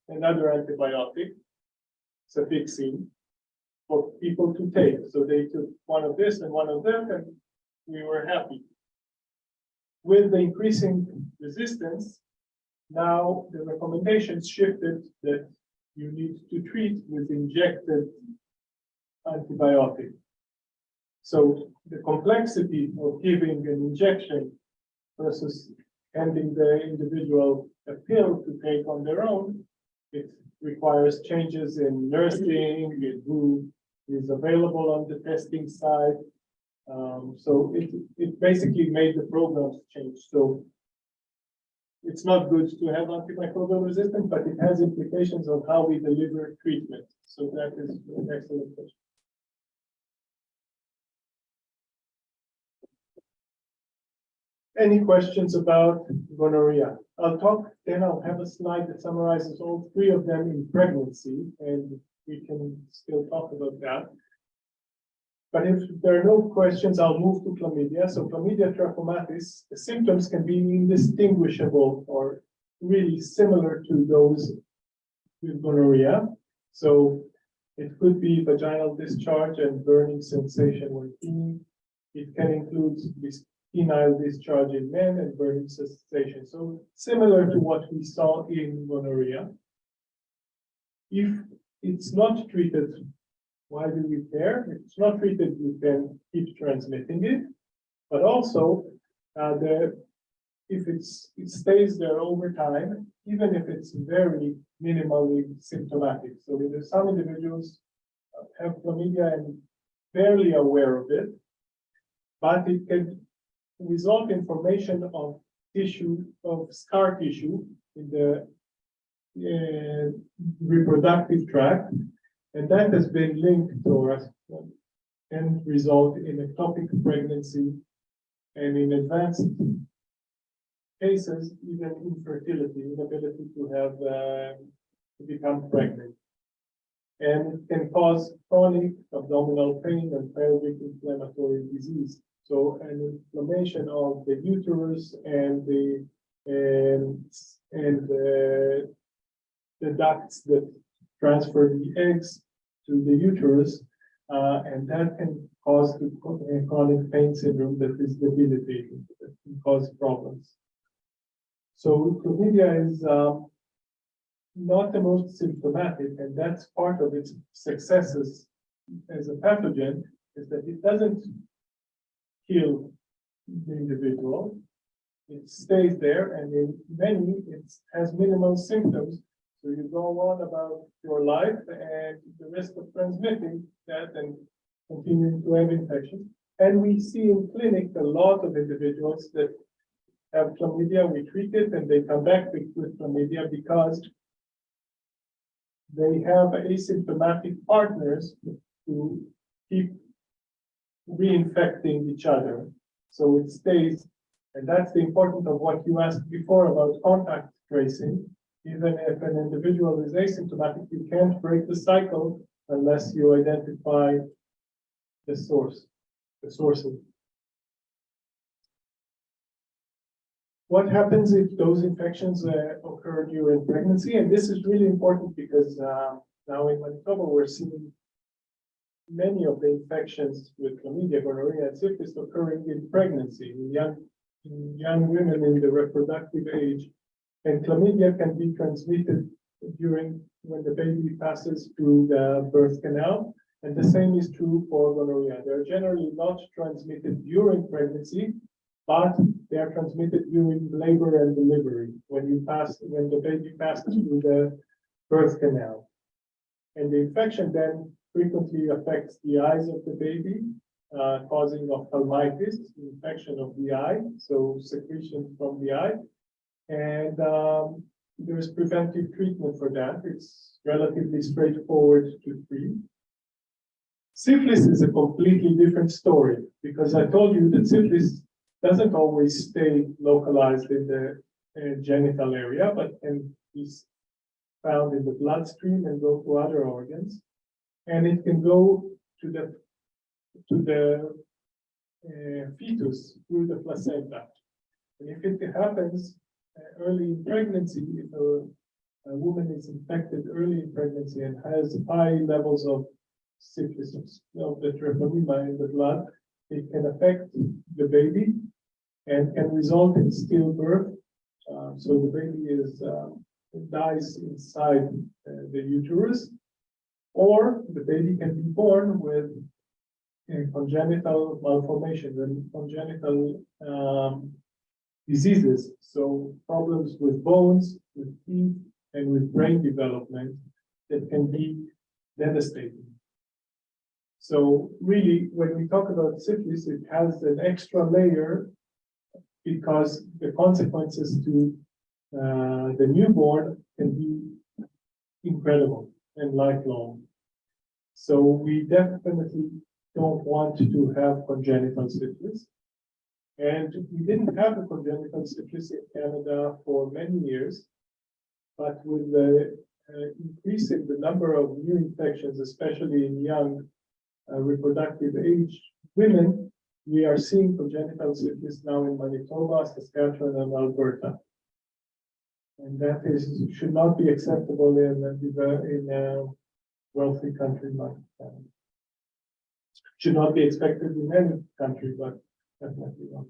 another antibiotic, cefixime, for people to take. So they took one of this and one of them, and we were happy. With the increasing resistance, Now, the recommendations shifted that you need to treat with injected antibiotic. So the complexity of giving an injection versus handing the individual a pill to take on their own, it requires changes in nursing, in who is available on the testing side. So it basically made the programs change. So it's not good to have antimicrobial resistance, but it has implications on how we deliver treatment. So that is an excellent question. Any questions about gonorrhea? Then I'll have a slide that summarizes all three of them in pregnancy, and we can still talk about that. But if there are no questions, I'll move to chlamydia. So chlamydia trachomatis, the symptoms can be indistinguishable or really similar to those with gonorrhea. So it could be vaginal discharge and burning sensation when peeing. It can include this penile discharge in men and burning sensation. So similar to what we saw in gonorrhea. If it's not treated, why do we care? If it's not treated, you can keep transmitting it. But also, if it stays there over time, even if it's very minimally symptomatic. So there's some individuals have chlamydia and barely aware of it, but it can result in formation of tissue, of scar tissue in the reproductive tract, and that has been linked to us and result in ectopic pregnancy, and in advanced cases, even infertility, inability to have to become pregnant. And it can cause chronic abdominal pain and pelvic inflammatory disease. So an inflammation of the uterus and the ducts that transfer the eggs to the uterus, and that can cause the chronic pain syndrome that is debilitating, that can cause problems. So chlamydia is not the most symptomatic, and that's part of its successes as a pathogen, is that it doesn't kill the individual. It stays there, and in many, it has minimal symptoms. So you go on about your life and the risk of transmitting that and continuing to have infection. And we see in clinic a lot of individuals that have chlamydia, we treat it, and they come back with chlamydia because they have asymptomatic partners who keep reinfecting each other. So it stays, and that's the importance of what you asked before about contact tracing. Even if an individual is asymptomatic, you can't break the cycle unless you identify the sources. What happens if those infections occur during pregnancy? And this is really important because now in Manitoba, we're seeing many of the infections with chlamydia, gonorrhea, and syphilis occurring in pregnancy, in young women in the reproductive age. And chlamydia can be transmitted when the baby passes through the birth canal. And the same is true for gonorrhea. They're generally not transmitted during pregnancy, but they are transmitted during labor and delivery, when the baby passes through the birth canal. And the infection then frequently affects the eyes of the baby, causing ophthalmitis, infection of the eye, so secretion from the eye. And there's preventive treatment for that. It's relatively straightforward to treat. Syphilis is a completely different story, because I told you that syphilis doesn't always stay localized in the genital area, but can be found in the bloodstream and go to other organs. And it can go to the fetus through the placenta. And if it happens early in pregnancy, if a woman is infected early in pregnancy and has high levels of syphilis, of the treponema in the blood, it can affect the baby and can result in stillbirth So the baby dies inside the uterus, or the baby can be born with congenital malformations and congenital diseases. So problems with bones, with teeth, and with brain development that can be devastating. So really, when we talk about syphilis, it has an extra layer because the consequences to the newborn can be incredible and lifelong. So we definitely don't want to have congenital syphilis. And we didn't have a congenital syphilis in Canada for many years, but with the increase in the number of new infections, especially in young reproductive age women, we are seeing congenital syphilis now in Manitoba, Saskatchewan, and Alberta. And that should not be acceptable in a wealthy country like Canada. Should not be expected in any country, but definitely not.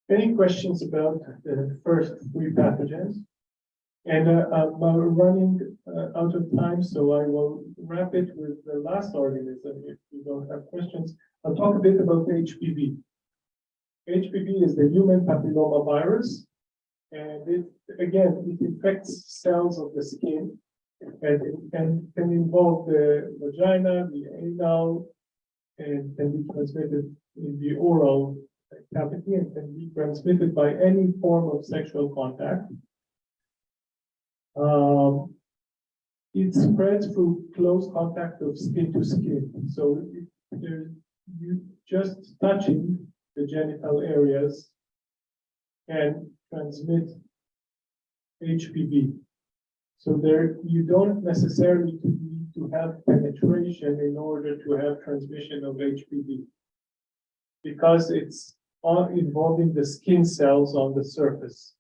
Any questions about the first three pathogens? And I'm running out of time, so I will wrap it with the last organism. If you don't have questions, I'll talk a bit about HPV. HPV is the human papilloma virus, and it infects cells of the skin, and it can involve the vagina, the anal, and can be transmitted in the oral cavity, and can be transmitted by any form of sexual contact. It spreads through close contact of skin to skin. So you just touching the genital areas can transmit HPV. So there, you don't necessarily need to have penetration in order to have transmission of HPV, because it's all involving the skin cells on the surface.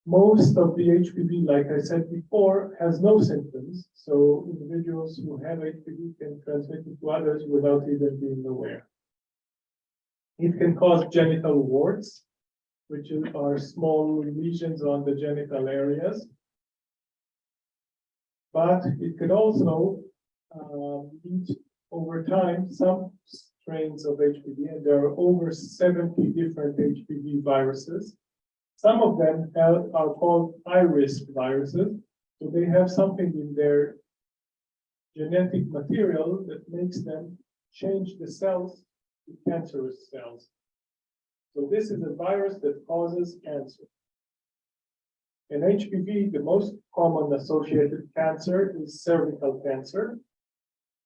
Most of the HPV, like I said before, has no symptoms. So individuals who have HPV can transmit it to others without even being aware. It can cause genital warts, which are small lesions on the genital areas. But it could also lead over time some strains of HPV, and there are over 70 different HPV viruses. Some of them are called high-risk viruses, so they have something in their genetic material that makes them change the cells to cancerous cells. So this is a virus that causes cancer. In HPV, the most common associated cancer is cervical cancer,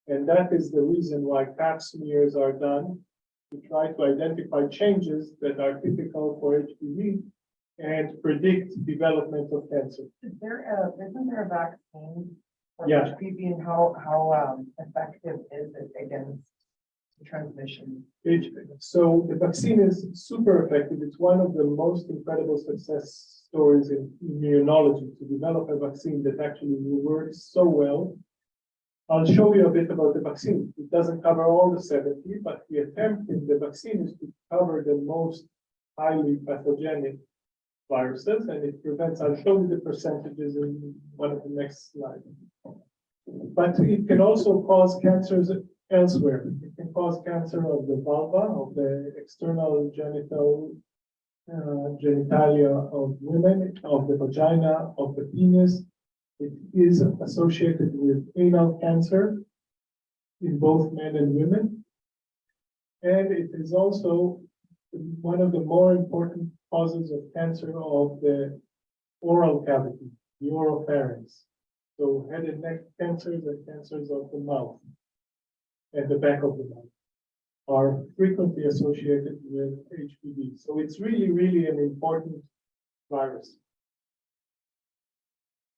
and that is the reason why pap smears are done to try to identify changes that are typical for HPV and predict development of cancer. Isn't there a vaccine for Yeah. HPV, and how effective is it against transmission? So the vaccine is super effective. It's one of the most incredible success stories in immunology, to develop a vaccine that actually works so well. I'll show you a bit about the vaccine. It doesn't cover all the 70, but the attempt in the vaccine is to cover the most highly pathogenic viruses, and it prevents, I'll show you the percentages in one of the next slides. But it can also cause cancers elsewhere. It can cause cancer of the vulva, of the external genitalia of women, of the vagina, of the penis. It is associated with anal cancer in both men and women. And it is also one of the more important causes of cancer of the oral cavity, the oropharynx. So head and neck cancers and cancers of the mouth and the back of the mouth are frequently associated with HPV. So it's really, really an important virus.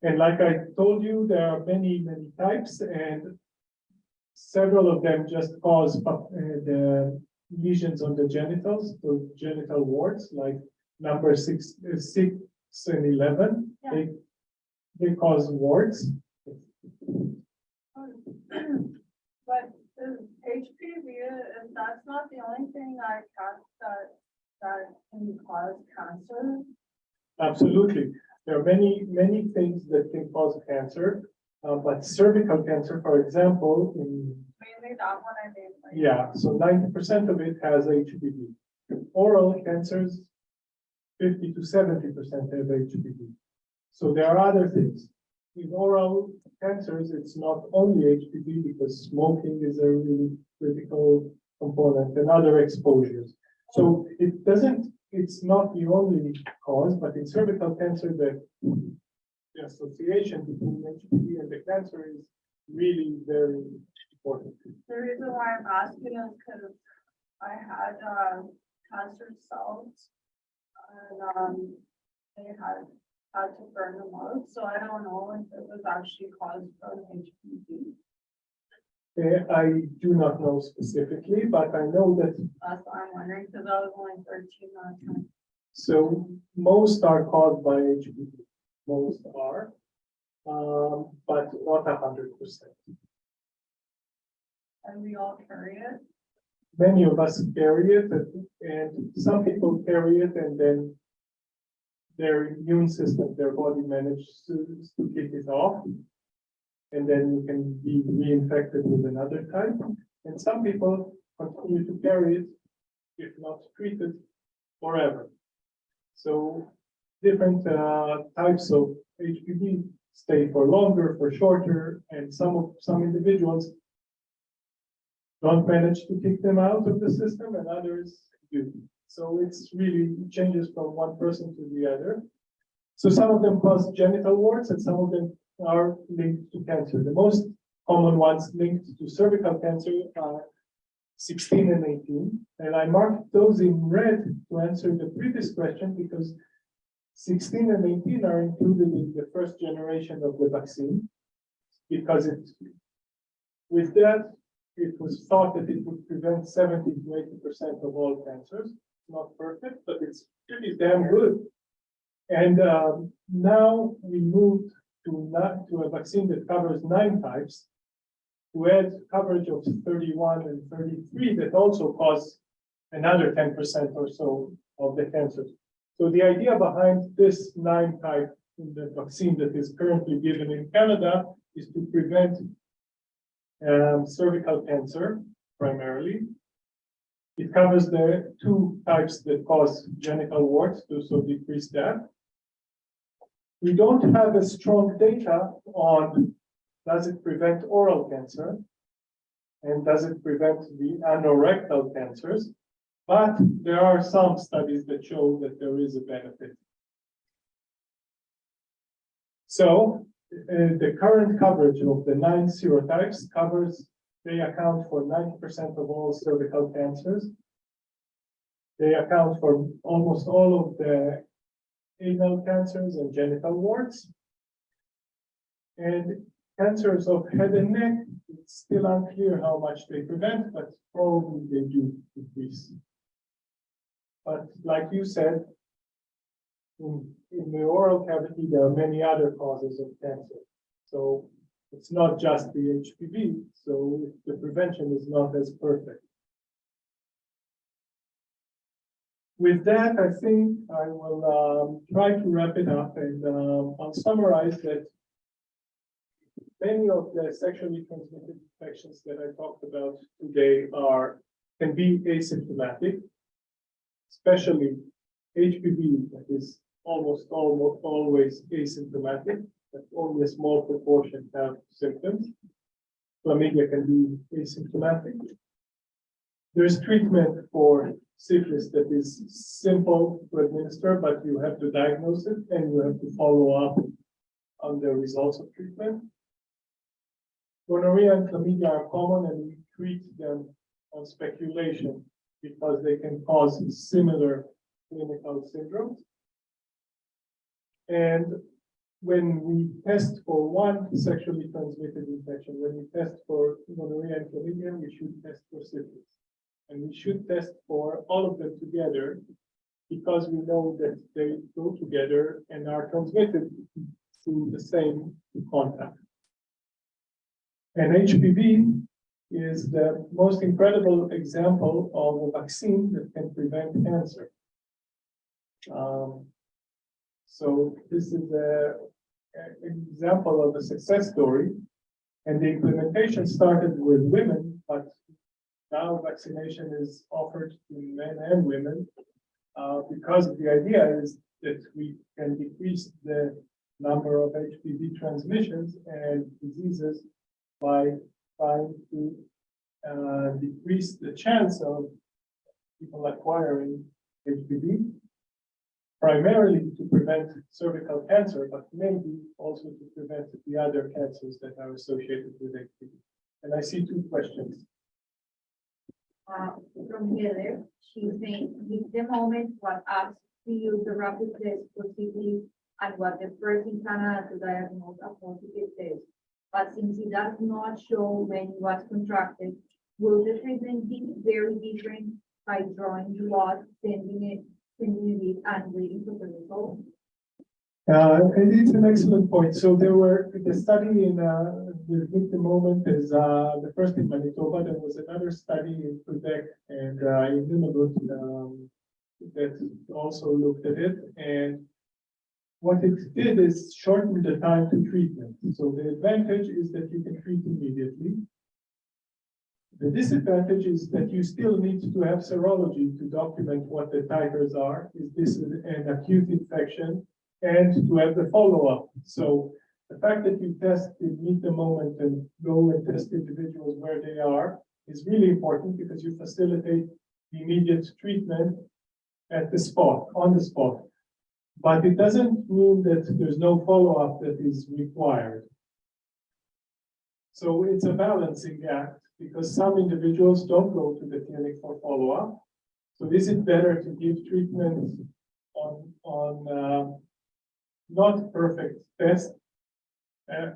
And like I told you, there are many, many types, and several of them just cause the lesions on the genitals, the genital warts, like number 6 and 11. Yeah. They cause warts. But does HPV, and that's not the only thing that can cause cancer. Absolutely. There are many things that can cause cancer, but cervical cancer, for example, Mainly that one I made. Like, yeah, so 90% of it has HPV. Oral cancers, 50 to 70% have HPV. So there are other things. In oral cancers, it's not only HPV because smoking is a really critical component and other exposures. So it's not the only cause, but in cervical cancer, the association between HPV and the cancer is really very important. the reason why I'm asking is because I had cancer cells, and they had to burn them out. So I don't know if it was actually caused from HPV. I do not know specifically, but I know that That's what I'm wondering, because I was only 13 last time. so most are caused by HPV. Most are, but not 100%. And we all carry it. Many of us carry it, and some people carry it, and then their immune system, their body manages to kick it off. And then you can be reinfected with another type. And some people continue to carry it, if not treated, forever. So different types of HPV stay for longer, for shorter, and some individuals don't manage to kick them out of the system, and others do. So it's really changes from one person to the other. So some of them cause genital warts, and some of them are linked to cancer. The most common ones linked to cervical cancer are 16 and 18. And I marked those in red to answer the previous question because 16 and 18 are included in the first generation of the vaccine because with that, it was thought that it would prevent 70 to 80% of all cancers. Not perfect, but it's pretty damn good. And now we moved to a vaccine that covers 9 types, to add coverage of 31 and 33 that also cause another 10% or so of the cancers. So the idea behind this 9 type in the vaccine that is currently given in Canada is to prevent cervical cancer primarily. It covers the 2 types that cause genital warts, to so decrease that. We don't have a strong data on does it prevent oral cancer and does it prevent the anorectal cancers, but there are some studies that show that there is a benefit. So the current coverage of the 9 serotypes they account for 90% of all cervical cancers. They account for almost all of the anal cancers and genital warts. And cancers of head and neck, it's still unclear how much they prevent, but probably they do decrease. But like you said, in the oral cavity, there are many other causes of cancer. So it's not just the HPV, so the prevention is not as perfect. With that, I think I will try to wrap it up, and I'll summarize that many of the sexually transmitted infections that I talked about today can be asymptomatic, especially HPV that is almost always asymptomatic, but only a small proportion have symptoms. Chlamydia can be asymptomatic. There's treatment for syphilis that is simple to administer, but you have to diagnose it and you have to follow up on the results of treatment. Gonorrhea and chlamydia are common, and we treat them on speculation because they can cause similar clinical syndromes. And when we test for one sexually transmitted infection, when we test for gonorrhea and chlamydia, we should test for syphilis. And we should test for all of them together because we know that they go together and are transmitted through the same contact. And HPV is the most incredible example of a vaccine that can prevent cancer. So this is an example of a success story, and the implementation started with women, but now vaccination is offered to men and women because the idea is that we can decrease the number of HPV transmissions and diseases by trying to decrease the chance of people acquiring HPV, primarily to prevent cervical cancer, but maybe also to prevent the other cancers that are associated with HPV. And I see two questions. From Heather, she's saying, with the moment what apps to use the rapid test for syphilis and what the first in Canada to diagnose a positive test. But since it does not show when it was contracted, will the treatment be very different by drawing blood, sending it, and waiting for the result? It's an excellent point. So there were the study in with the moment is the first in Manitoba. There was another study in Quebec and in Nunavut that also looked at it. And what it did is shorten the time to treatment. So the advantage is that you can treat immediately. The disadvantage is that you still need to have serology to document what the titers are. Is this an acute infection? And to have the follow-up. So the fact that you test in meet the moment and go and test individuals where they are is really important because you facilitate the immediate treatment at the spot, on the spot. But it doesn't mean that there's no follow-up that is required. So it's a balancing act because some individuals don't go to the clinic for follow-up. So is it better to give treatment on not perfect test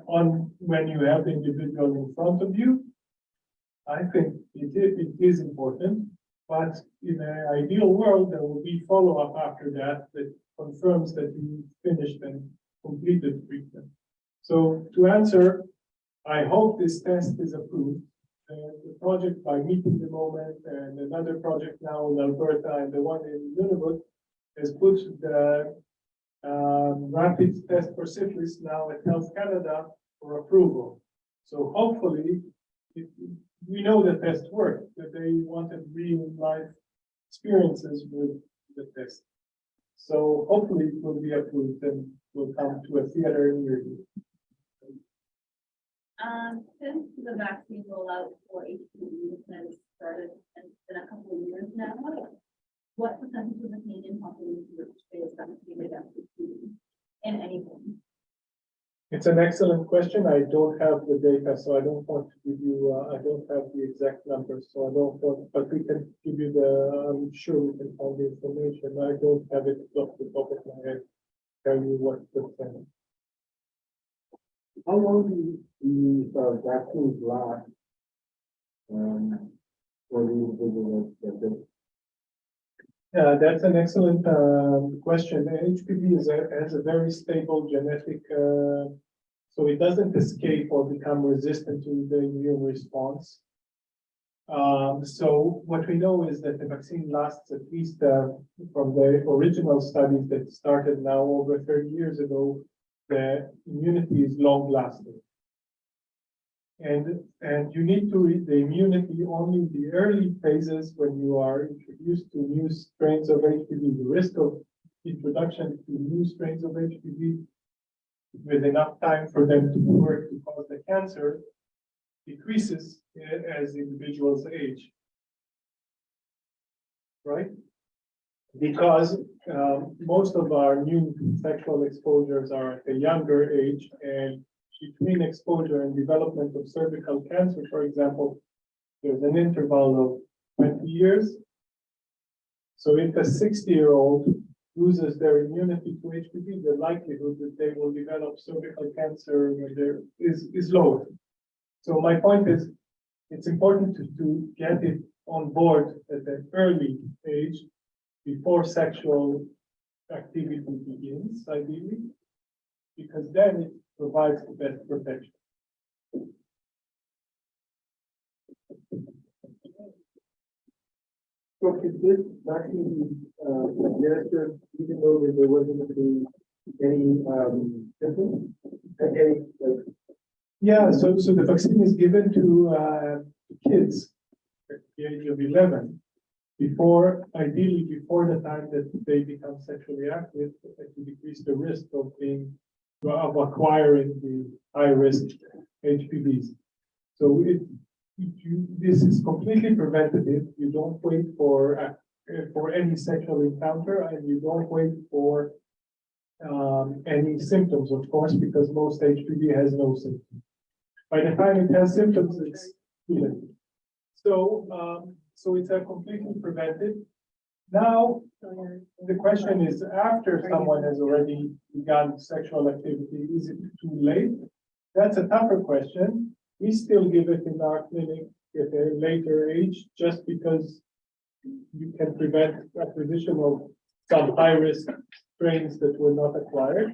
on when you have the individual in front of you? I think it is important, but in an ideal world, there will be follow-up after that that confirms that you finished and completed treatment. So to answer, I hope this test is approved. The project by Meeting the Moment and another project now in Alberta and the one in Nunavut has put the rapid test for syphilis now at Health Canada for approval. So hopefully, we know the test worked, that they wanted real life experiences with the test. So hopefully it will be approved and will come to a theater near you. Since the vaccine rollout for HPV has started in a couple of years now, what percentage of the Canadian population is vaccinated against HPV in any form? It's an excellent question. I don't have the data, so I don't want to give you, I don't have the exact numbers, so I don't want, but we can give you the, I'm sure we can find the information. I don't have it off the top of my head, tell you what percent. How long do these vaccines last? For the individual that That's an excellent question. HPV has a very stable genetic, so it doesn't escape or become resistant to the immune response. So what we know is that the vaccine lasts at least from the original studies that started now over 30 years ago, the immunity is long lasting. And you need to read the immunity only in the early phases when you are introduced to new strains of HPV. The risk of introduction to new strains of HPV with enough time for them to work to cause the cancer decreases as individuals age. Right? Because most of our new sexual exposures are at a younger age, and between exposure and development of cervical cancer, for example, there's an interval of 20 years. So if a 60-year-old loses their immunity to HPV, the likelihood that they will develop cervical cancer is lower. So my point is, it's important to get it on board at an early age before sexual activity begins, ideally, because then it provides the best protection. So could this vaccine be administered even though there wasn't any symptoms? Any, like, Yeah, so the vaccine is given to kids at the age of 11, ideally before the time that they become sexually active, to decrease the risk of acquiring the high-risk HPVs. So this is completely preventative. You don't wait for any sexual encounter, and you don't wait for any symptoms, of course, because most HPV has no symptoms. By the time it has symptoms, it's too late. So it's a completely preventive. Now, the question is, after someone has already begun sexual activity, is it too late? That's a tougher question. We still give it in our clinic at a later age, just because you can prevent acquisition of some high-risk strains that were not acquired.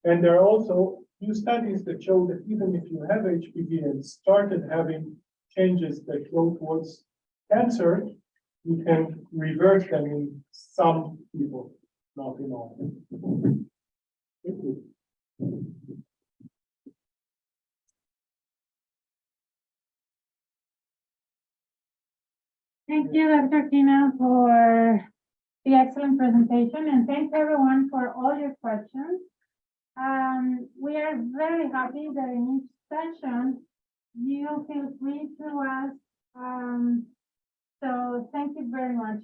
And there are also new studies that show that even if you have HPV and started having changes that go towards cancer, you can reverse them in some people, not in all. Thank you. Thank you, Dr. Kina, for the excellent presentation, and thanks everyone for all your questions. We are very happy that in each session, you feel free to ask. So thank you very much.